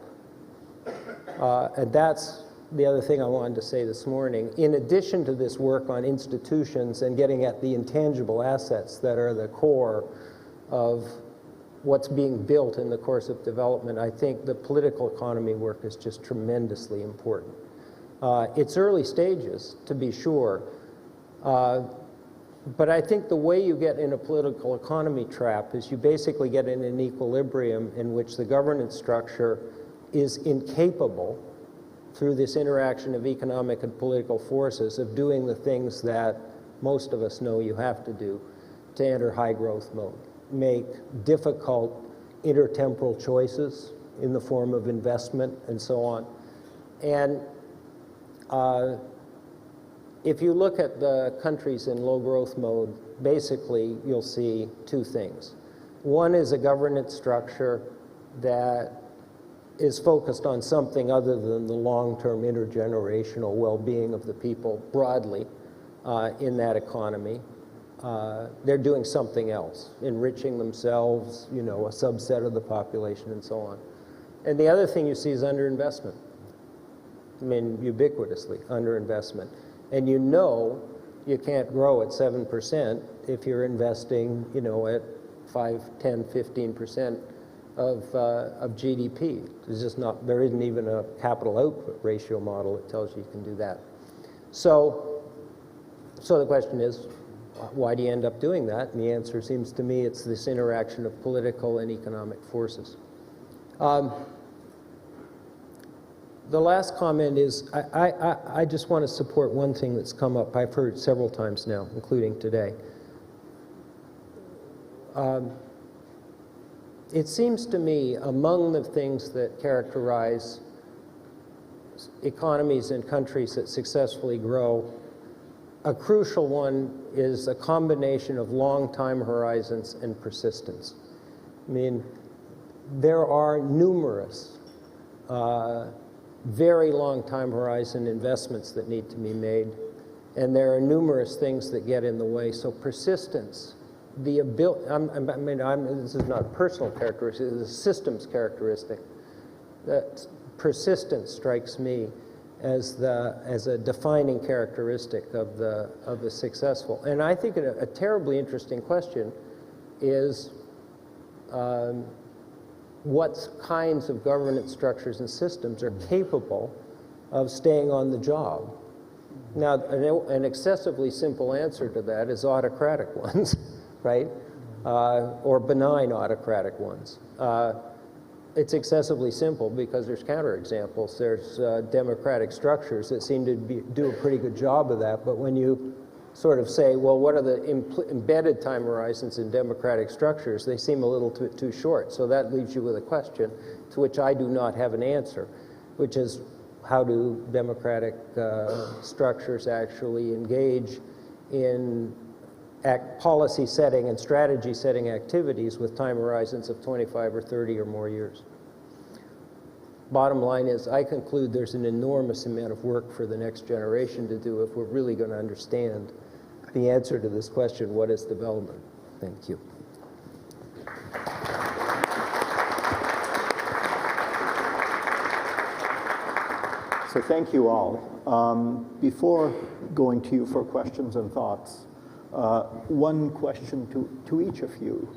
And that's the other thing I wanted to say this morning. In addition to this work on institutions and getting at the intangible assets that are the core of what's being built in the course of development, I think the political economy work is just tremendously important. It's early stages, to be sure, but I think the way you get in a political economy trap is you basically get in an equilibrium in which the governance structure is incapable, through this interaction of economic and political forces, of doing the things that most of us know you have to do to enter high growth mode. Make difficult intertemporal choices in the form of investment and so on. And if you look at the countries in low growth mode, basically you'll see two things. One is a governance structure that is focused on something other than the long-term intergenerational well-being of the people broadly in that economy. They're doing something else, enriching themselves, a subset of the population and so on. And the other thing you see is underinvestment. I mean, ubiquitously, underinvestment. And you can't grow at 7% if you're investing, at 5, 10, 15% of GDP. There isn't even a capital output ratio model that tells you can do that. So the question is, why do you end up doing that? And the answer seems to me it's this interaction of political and economic forces. The last comment is, I just want to support one thing that's come up. I've heard several times now, including today. It seems to me among the things that characterize economies and countries that successfully grow, a crucial one is a combination of long time horizons and persistence. I mean, there are numerous very long time horizon investments that need to be made, and there are numerous things that get in the way. So persistence, the ability, this is not a personal characteristic, it's a systems characteristic. That persistence strikes me as a defining characteristic of the successful. And I think a terribly interesting question is what kinds of governance structures and systems are capable of staying on the job. Now, an excessively simple answer to that is autocratic ones, right? Or benign autocratic ones. It's excessively simple because there's counterexamples. There's democratic structures that seem to do a pretty good job of that, but when you sort of say, well, what are the embedded time horizons in democratic structures, they seem a little too short. So that leaves you with a question to which I do not have an answer, which is how do democratic structures actually engage in policy setting and strategy setting activities with time horizons of 25 or 30 or more years. Bottom line is, I conclude there's an enormous amount of work for the next generation to do if we're really going to understand the answer to this question, what is development? Thank you. So thank you all. Before going to you for questions and thoughts, one question to each of you.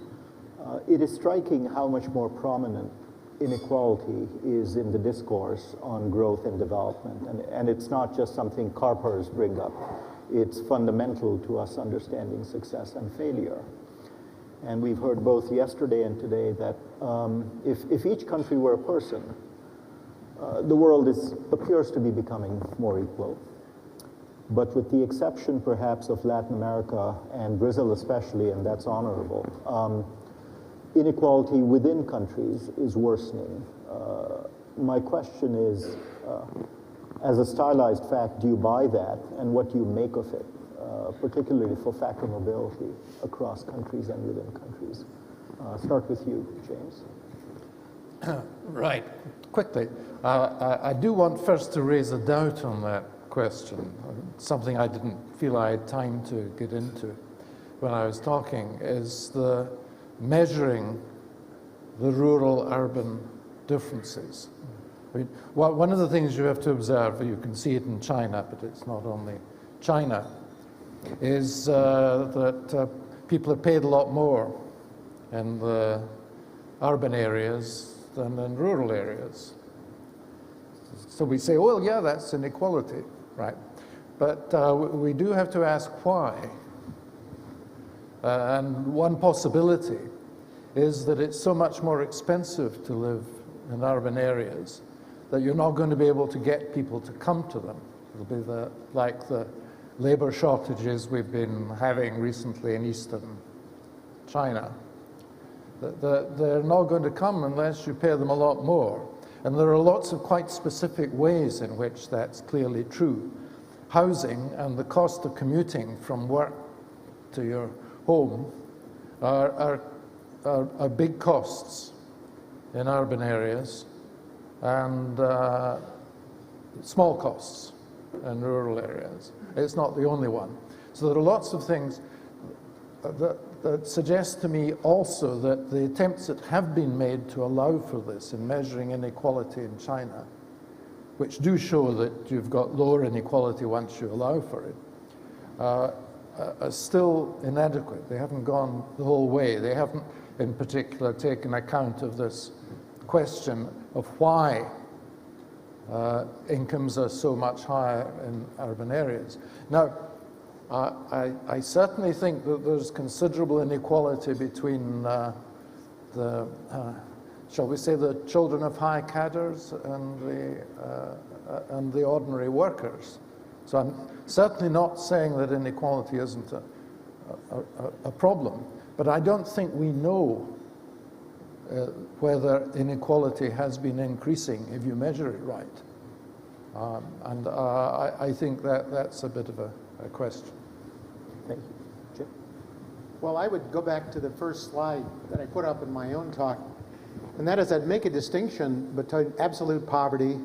It is striking how much more prominent inequality is in the discourse on growth and development. And it's not just something carpers bring up. It's fundamental to us understanding success and failure. And we've heard both yesterday and today that if each country were a person, the world appears to be becoming more equal. But with the exception, perhaps, of Latin America and Brazil especially, and that's honorable, inequality within countries is worsening. My question is, as a stylized fact, do you buy that, and what do you make of it, particularly for factor mobility across countries and within countries? Start with you, James. Right. Quickly, I do want first to raise a doubt on that question, something I didn't feel I had time to get into when I was talking, is the measuring the rural-urban differences. I mean, one of the things you have to observe, you can see it in China, but it's not only China, is that people are paid a lot more in the urban areas than in rural areas. So we say, well, yeah, that's inequality, right? But we do have to ask why. And one possibility is that it's so much more expensive to live in urban areas that you're not going to be able to get people to come to them. It'll be like the labor shortages we've been having recently in eastern China. They're not going to come unless you pay them a lot more. And there are lots of quite specific ways in which that's clearly true. Housing and the cost of commuting from work to your home are big costs in urban areas and small costs in rural areas. It's not the only one. So there are lots of things that suggest to me also that the attempts that have been made to allow for this in measuring inequality in China, which do show that you've got lower inequality once you allow for it, are still inadequate. They haven't gone the whole way. They haven't, in particular, taken account of this question of why incomes are so much higher in urban areas. Now, I certainly think that there's considerable inequality between the shall we say, the children of high cadres and the ordinary workers. So I'm certainly not saying that inequality isn't a problem, but I don't think we know whether inequality has been increasing if you measure it right. I think that's a bit of a question. Thank you. Jim? Well, I would go back to the first slide that I put up in my own talk, and that is I'd make a distinction between absolute poverty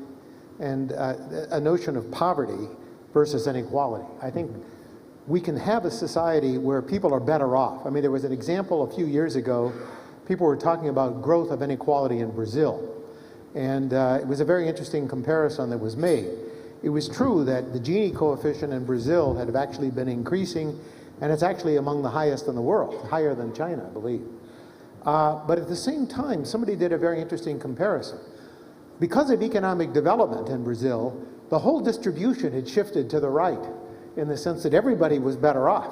and a notion of poverty versus inequality. I think we can have a society where people are better off. I mean, there was an example a few years ago, people were talking about growth of inequality in Brazil. And it was a very interesting comparison that was made. It was true that the Gini coefficient in Brazil had actually been increasing, and it's actually among the highest in the world, higher than China, I believe. But at the same time, somebody did a very interesting comparison. Because of economic development in Brazil, the whole distribution had shifted to the right in the sense that everybody was better off.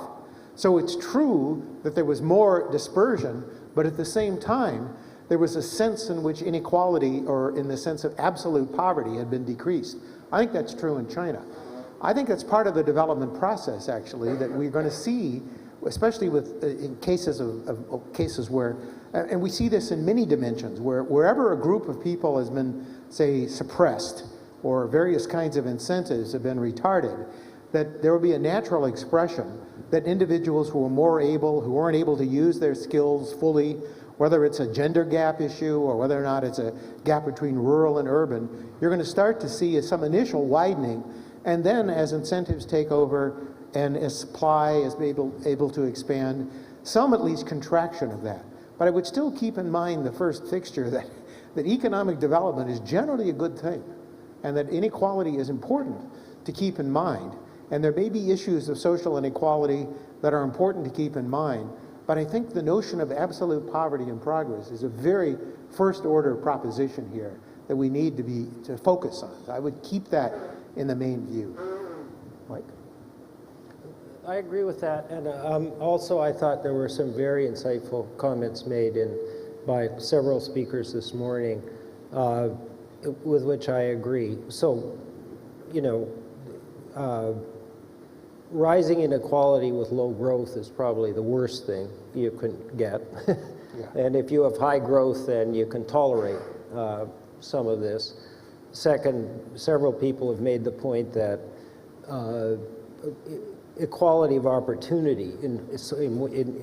So it's true that there was more dispersion, but at the same time, there was a sense in which inequality, or in the sense of absolute poverty, had been decreased. I think that's true in China. I think that's part of the development process, actually, that we're going to see, especially with in cases of cases where, and we see this in many dimensions, where wherever a group of people has been, say, suppressed, or various kinds of incentives have been retarded, that there will be a natural expression that individuals who are more able, who aren't able to use their skills fully, whether it's a gender gap issue or whether or not it's a gap between rural and urban, you're going to start to see some initial widening, and then as incentives take over and as supply is able to expand, some at least contraction of that. But I would still keep in mind the first fixture that economic development is generally a good thing, and that inequality is important to keep in mind. And there may be issues of social inequality that are important to keep in mind, but I think the notion of absolute poverty and progress is a very first-order proposition here that we need to focus on. I would keep that in the main view. Mike? I agree with that, and also I thought there were some very insightful comments made by several speakers this morning, with which I agree. So, you know, rising inequality with low growth is probably the worst thing you can get. Yeah. And if you have high growth, then you can tolerate some of this. Second, several people have made the point that equality of opportunity,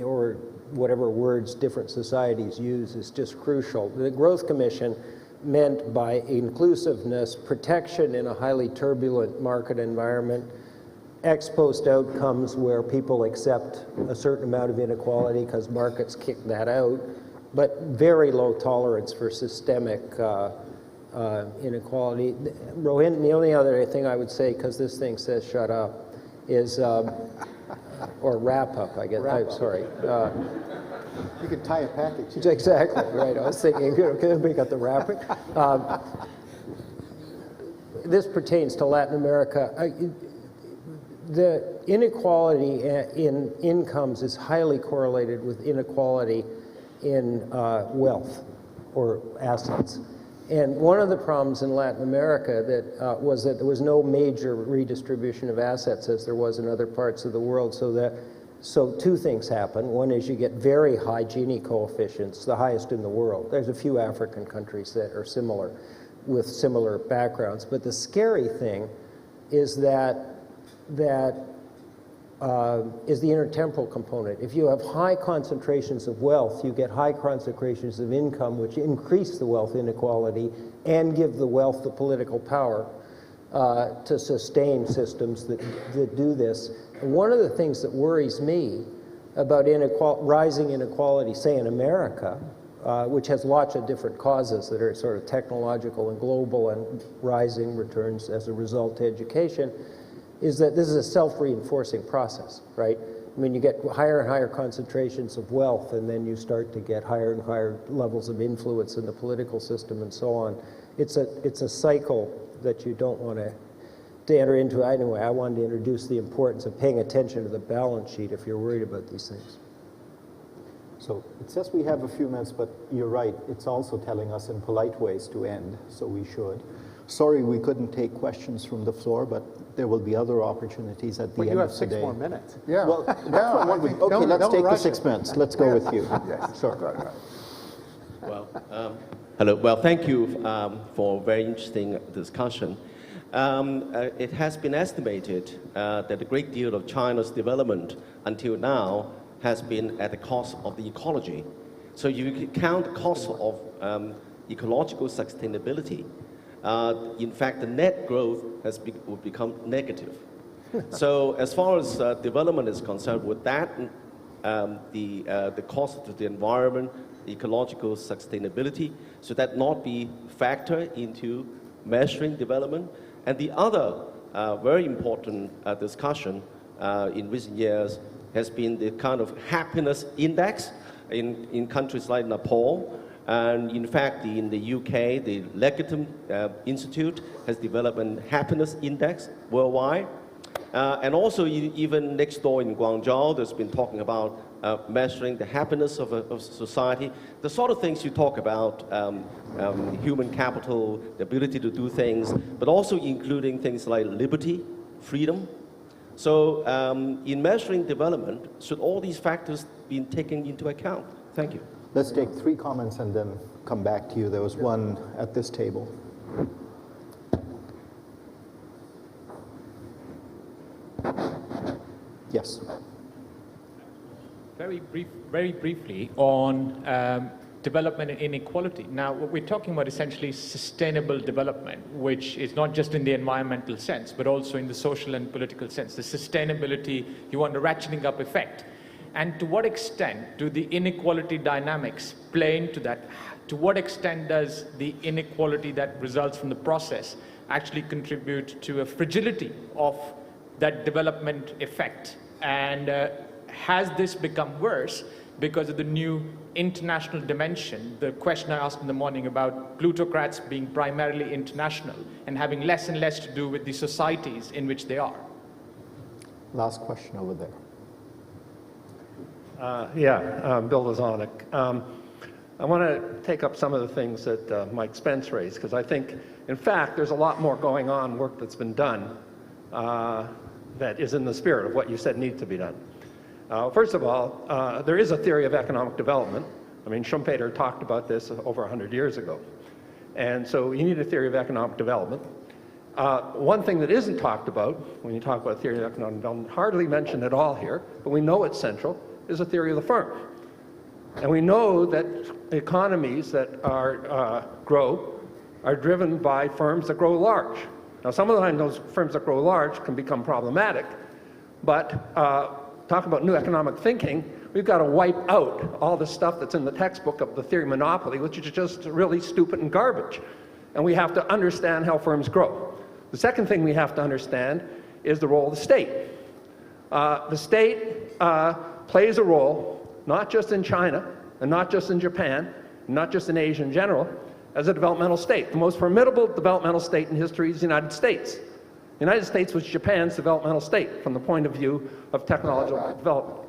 or whatever words different societies use, is just crucial. The Growth Commission meant by inclusiveness protection in a highly turbulent market environment, ex post outcomes where people accept a certain amount of inequality because markets kick that out, but very low tolerance for systemic inequality. Rohinton, the only other thing I would say, because this thing says shut up, is, or wrap up, I guess. I'm sorry. You could tie a package. Exactly, right. I was thinking, okay, we got the wrapping. This pertains to Latin America. The inequality in incomes is highly correlated with inequality in wealth or assets. And one of the problems in Latin America was that there was no major redistribution of assets as there was in other parts of the world. So two things happen. One is you get very high Gini coefficients, the highest in the world. There's a few African countries that are similar, with similar backgrounds. But the scary thing is that is the intertemporal component. If you have high concentrations of wealth, you get high concentrations of income, which increase the wealth inequality and give the wealth the political power to sustain systems that do this. And one of the things that worries me about rising inequality, say in America, which has lots of different causes that are sort of technological and global and rising returns as a result to education, is that this is a self-reinforcing process, right? I mean, you get higher and higher concentrations of wealth, and then you start to get higher and higher levels of influence in the political system and so on. It's a cycle that you don't want to enter into. Anyway, I wanted to introduce the importance of paying attention to the balance sheet if you're worried about these things. So it says we have a few minutes, but you're right. It's also telling us in polite ways to end, so we should. Sorry we couldn't take questions from the floor, but there will be other opportunities at the Well, end you of have the 6 day. more minutes. Yeah. Well, that's yeah, what I'm I wondering. think Okay, let's don't take the rush 6 it. minutes. Let's go with you. Yes. Sure. Right. Well, hello. Well, thank you for a very interesting discussion. It has been estimated that a great deal of China's development until now has been at the cost of the ecology. So you can count the cost of ecological sustainability. In fact, the net growth will become negative. So as far as development is concerned, with that, the cost of the environment, ecological sustainability, should that not be factored into measuring development? And the other very important discussion in recent years has been the kind of happiness index in countries like Nepal. And in fact, in the UK, the Legatum Institute has developed a happiness index worldwide. And also even next door in Guangzhou, there's been talking about measuring the happiness of society. The sort of things you talk about, human capital, the ability to do things, but also including things like liberty, freedom. So in measuring development, should all these factors be taken into account? Thank you. Let's take 3 comments and then come back to you. There was one at this table. Yes. Very briefly on development and inequality. Now, what we're talking about essentially sustainable development, which is not just in the environmental sense, but also in the social and political sense. The sustainability, you want a ratcheting up effect. And to what extent do the inequality dynamics play into that? To what extent does the inequality that results from the process actually contribute to a fragility of that development effect? And has this become worse because of the new international dimension? The question I asked in the morning about plutocrats being primarily international and having less and less to do with the societies in which they are. Last question over there. Bill Lazonik. I want to take up some of the things that Mike Spence raised, because I think, in fact, there's a lot more going on, work that's been done, that is in the spirit of what you said needs to be done. First of all, there is a theory of economic development. I mean, Schumpeter talked about this over 100 years ago. And so you need a theory of economic development. One thing that isn't talked about when you talk about theory of economic development, hardly mentioned at all here, but we know it's central, is a theory of the firm. And we know that economies that grow are driven by firms that grow large. Now, some of the time those firms that grow large can become problematic, but talk about new economic thinking, we've got to wipe out all the stuff that's in the textbook of the theory of monopoly, which is just really stupid and garbage. And we have to understand how firms grow. The second thing we have to understand is the role of the state. The state plays a role, not just in China, and not just in Japan, and not just in Asia in general, as a developmental state. The most formidable developmental state in history is the United States. The United States was Japan's developmental state from the point of view of technological development.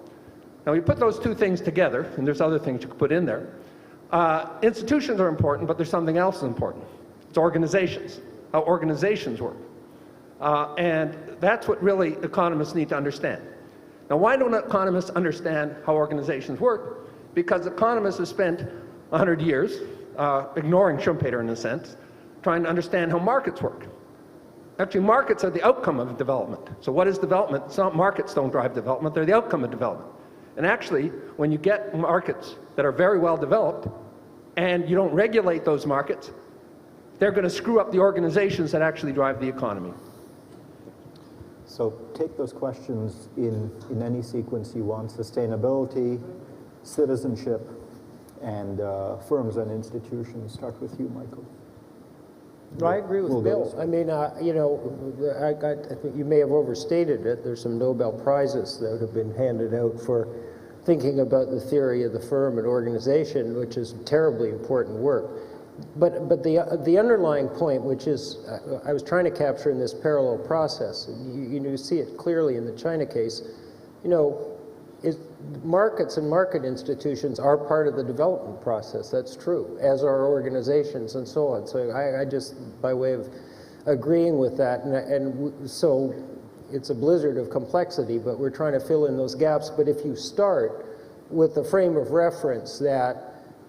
Now, we put those two things together, and there's other things you could put in there. Institutions are important, but there's something else important. It's organizations, how organizations work. And that's what really economists need to understand. Now, why don't economists understand how organizations work? Because economists have spent 100 years, ignoring Schumpeter in a sense, trying to understand how markets work. Actually, markets are the outcome of development. So what is development? It's not markets don't drive development, they're the outcome of development. And actually, when you get markets that are very well developed, and you don't regulate those markets, they're going to screw up the organizations that actually drive the economy. So take those questions in any sequence you want: sustainability, citizenship, and firms and institutions. Start with you, Michael. I agree with Bill. I mean, I think you may have overstated it. There's some Nobel Prizes that have been handed out for thinking about the theory of the firm and organization, which is terribly important work. But the underlying point, which is I was trying to capture in this parallel process, and you see it clearly in the China case, markets and market institutions are part of the development process. That's true, as are organizations and so on. So I just, by way of agreeing with that, so it's a blizzard of complexity, but we're trying to fill in those gaps. But if you start with the frame of reference that,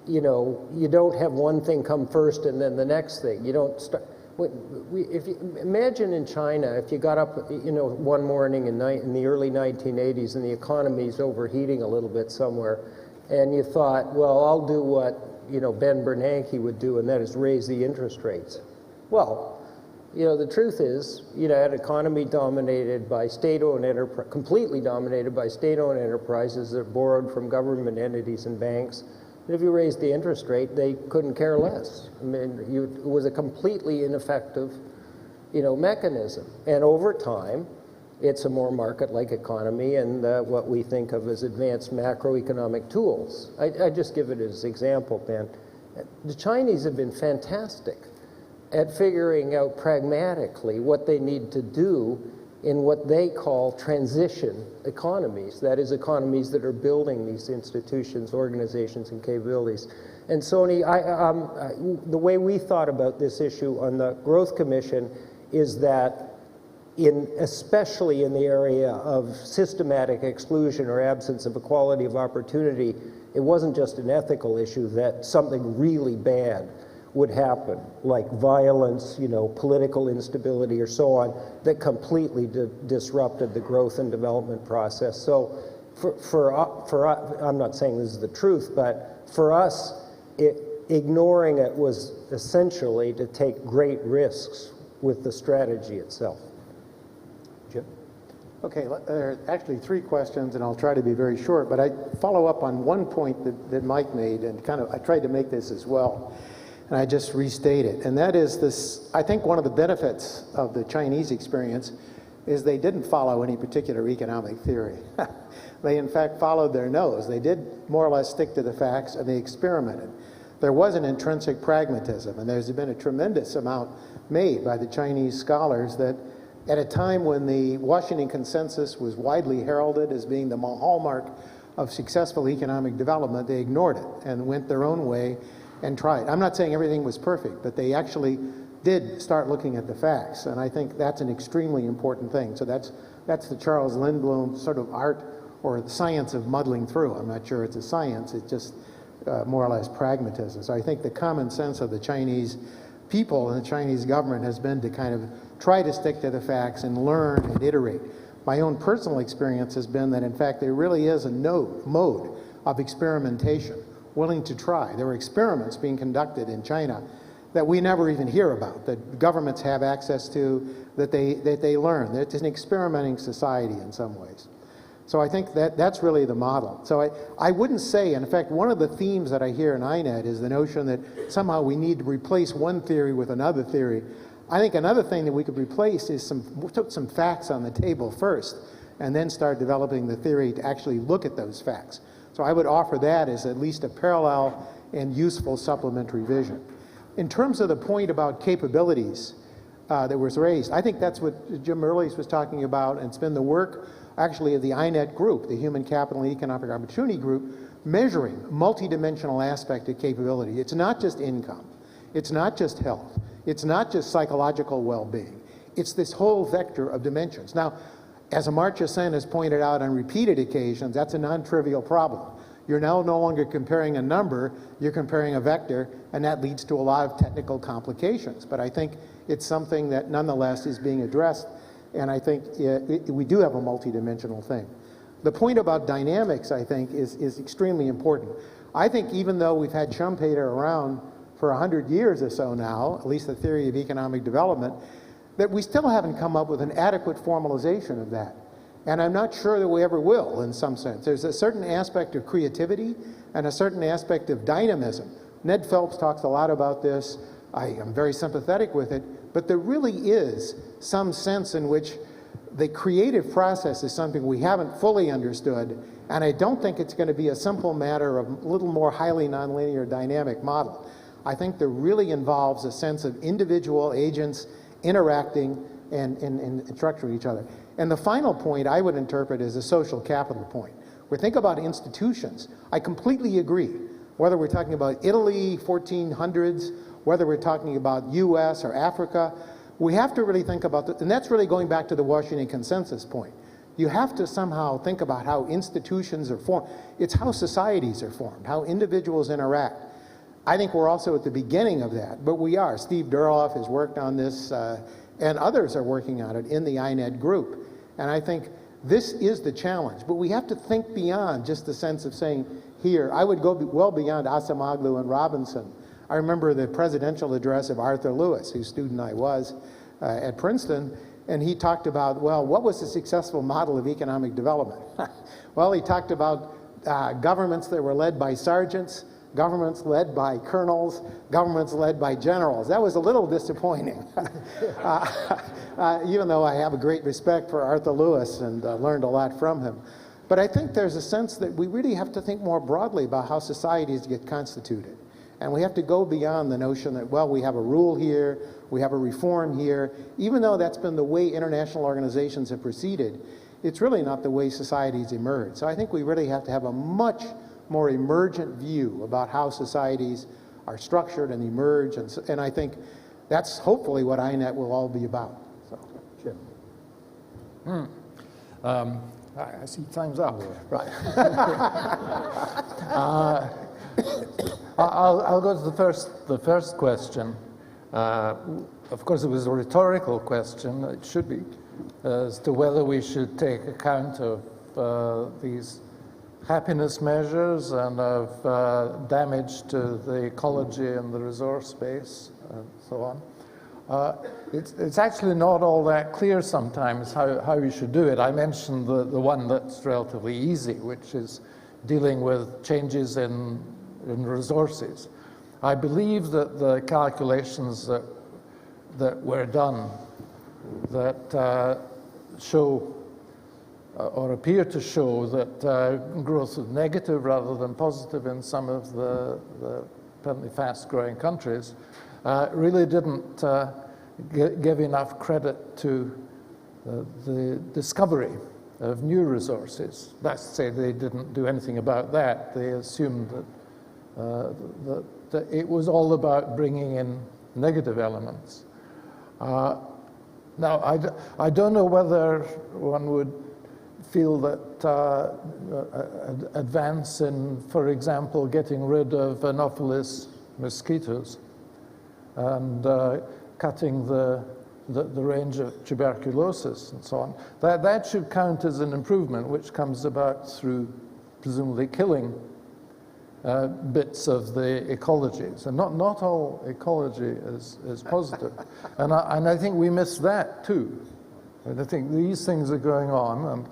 you know, you don't have one thing come first and then the next thing. You don't start. If you imagine in China, if you got up, you know, one morning in the early 1980s and the economy's overheating a little bit somewhere, and you thought, well, I'll do what, you know, Ben Bernanke would do, and that is raise the interest rates. Well, you know, the truth is, you know, an economy dominated by state-owned enterprise, completely dominated by state-owned enterprises that borrowed from government entities and banks. And if you raised the interest rate, they couldn't care less. I mean, it was a completely ineffective, you know, mechanism. And over time, it's a more market-like economy and what we think of as advanced macroeconomic tools. I just give it as an example, Ben. The Chinese have been fantastic at figuring out pragmatically what they need to do in what they call transition economies. That is, economies that are building these institutions, organizations, and capabilities. And Sony, the way we thought about this issue on the Growth Commission is that especially in the area of systematic exclusion or absence of equality of opportunity, it wasn't just an ethical issue that something really bad would happen, like violence, you know, political instability or so on, that completely disrupted the growth and development process. So I'm not saying this is the truth, but for us, ignoring it was essentially to take great risks with the strategy itself. Jim? Okay, there are actually three questions, and I'll try to be very short, but I follow up on one point that Mike made, and I tried to make this as well. And I just restate it. And that is this, I think one of the benefits of the Chinese experience is they didn't follow any particular economic theory. They in fact followed their nose. They did more or less stick to the facts, and they experimented. There was an intrinsic pragmatism, and there's been a tremendous amount made by the Chinese scholars that at a time when the Washington Consensus was widely heralded as being the hallmark of successful economic development, they ignored it and went their own way and tried. I'm not saying everything was perfect, but they actually did start looking at the facts, and I think that's an extremely important thing. So that's the Charles Lindblom sort of art or the science of muddling through. I'm not sure it's a science, it's just more or less pragmatism. So I think the common sense of the Chinese people and the Chinese government has been to kind of try to stick to the facts and learn and iterate. My own personal experience has been that in fact there really is a mode of experimentation, willing to try. There were experiments being conducted in China that we never even hear about, that governments have access to, that they learn. It's an experimenting society in some ways. So I think that's really the model. So I wouldn't say, and in fact, one of the themes that I hear in INET is the notion that somehow we need to replace one theory with another theory. I think another thing that we could replace is put some facts on the table first, and then start developing the theory to actually look at those facts. So I would offer that as at least a parallel and useful supplementary vision. In terms of the point about capabilities that was raised, I think that's what Jim Mirrlees was talking about, and it's been the work actually of the INET group, the Human Capital and Economic Opportunity Group, measuring multidimensional aspect of capability. It's not just income, it's not just health, it's not just psychological well-being, it's this whole vector of dimensions. Now, as Amartya Sen has pointed out on repeated occasions, that's a non-trivial problem. You're now no longer comparing a number, you're comparing a vector, and that leads to a lot of technical complications. But I think it's something that nonetheless is being addressed, and I think we do have a multidimensional thing. The point about dynamics, I think, is extremely important. I think even though we've had Schumpeter around for 100 years or so now, at least the theory of economic development, that we still haven't come up with an adequate formalization of that. And I'm not sure that we ever will, in some sense. There's a certain aspect of creativity and a certain aspect of dynamism. Ned Phelps talks a lot about this. I am very sympathetic with it, but there really is some sense in which the creative process is something we haven't fully understood, and I don't think it's going to be a simple matter of a little more highly nonlinear dynamic model. I think there really involves a sense of individual agents interacting and structuring each other. And the final point I would interpret as a social capital point. We think about institutions. I completely agree. Whether we're talking about Italy, 1400s, whether we're talking about US or Africa, we have to really think about that. And that's really going back to the Washington Consensus point. You have to somehow think about how institutions are formed. It's how societies are formed, how individuals interact. I think we're also at the beginning of that, but we are. Steve Durloff has worked on this, and others are working on it in the INET group. And I think this is the challenge, but we have to think beyond just the sense of saying, here, I would go well beyond Acemoglu and Robinson. I remember the presidential address of Arthur Lewis, whose student I was at Princeton, and he talked about, well, what was the successful model of economic development? Well, he talked about governments that were led by sergeants, governments led by colonels, governments led by generals. That was a little disappointing, even though I have a great respect for Arthur Lewis and learned a lot from him. But I think there's a sense that we really have to think more broadly about how societies get constituted. And we have to go beyond the notion that, well, we have a rule here, we have a reform here. Even though that's been the way international organizations have proceeded, it's really not the way societies emerge. So I think we really have to have a much more emergent view about how societies are structured and emerge. And I think that's hopefully what INET will all be about. So, Jim. I see time's up. Right. I'll go to the first question. Of course, it was a rhetorical question. It should be, as to whether we should take account of these happiness measures and of damage to the ecology and the resource base and so on. It's actually not all that clear sometimes how you should do it. I mentioned the one that's relatively easy, which is dealing with changes in resources. I believe that the calculations that were done that show or appear to show that growth was negative rather than positive in some of the apparently fast-growing countries really didn't give enough credit to the discovery of new resources. That's to say they didn't do anything about that. They assumed that it was all about bringing in negative elements. Now, I don't know whether one would feel that advance in, for example, getting rid of Anopheles mosquitoes and cutting the range of tuberculosis and so on, that should count as an improvement, which comes about through presumably killing bits of the ecologies. And not all ecology is positive. And I think we miss that too. And I think these things are going on,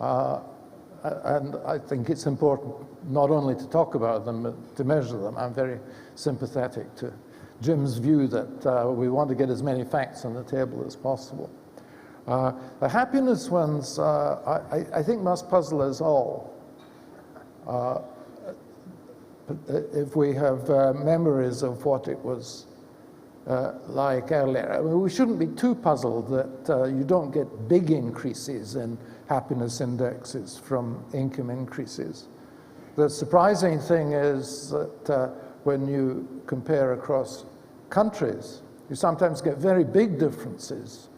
and I think it's important not only to talk about them, but to measure them. I'm very sympathetic to Jim's view that we want to get as many facts on the table as possible. The happiness ones, I think, must puzzle us all. If we have memories of what it was like earlier. I mean, we shouldn't be too puzzled that you don't get big increases in happiness indexes from income increases. The surprising thing is that when you compare across countries, you sometimes get very big differences.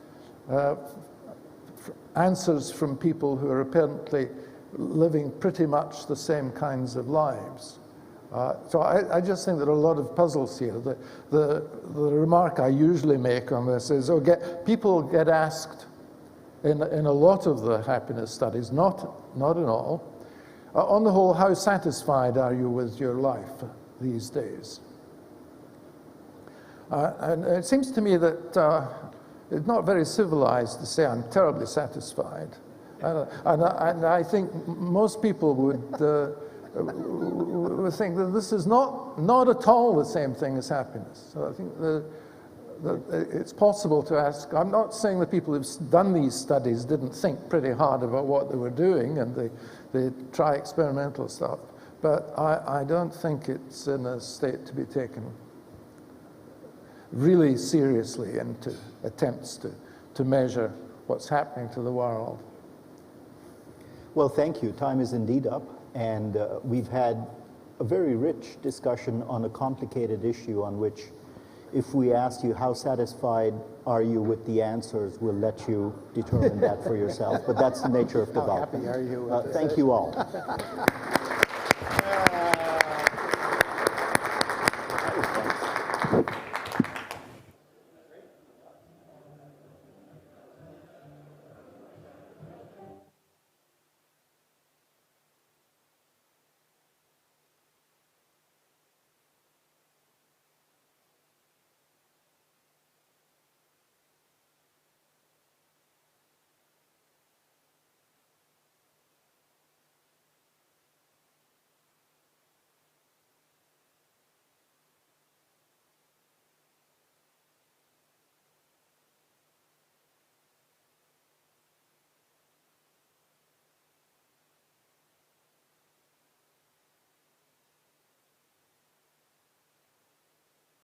Answers from people who are apparently living pretty much the same kinds of lives. So I just think there are a lot of puzzles here. The remark I usually make on this is, people get asked in a lot of the happiness studies, not in all, on the whole, how satisfied are you with your life these days? And it seems to me that it's not very civilized to say I'm terribly satisfied. And I think most people would think that this is not at all the same thing as happiness. So I think that it's possible to ask. I'm not saying that people who've done these studies didn't think pretty hard about what they were doing and they try experimental stuff, but I don't think it's in a state to be taken really seriously into attempts to measure what's happening to the world. Well, thank you. Time is indeed up, and we've had a very rich discussion on a complicated issue on which, if we asked you how satisfied are you with the answers, we'll let you determine that for yourself. But that's the nature of development. How happy are you with this? Thank you all. That was fun.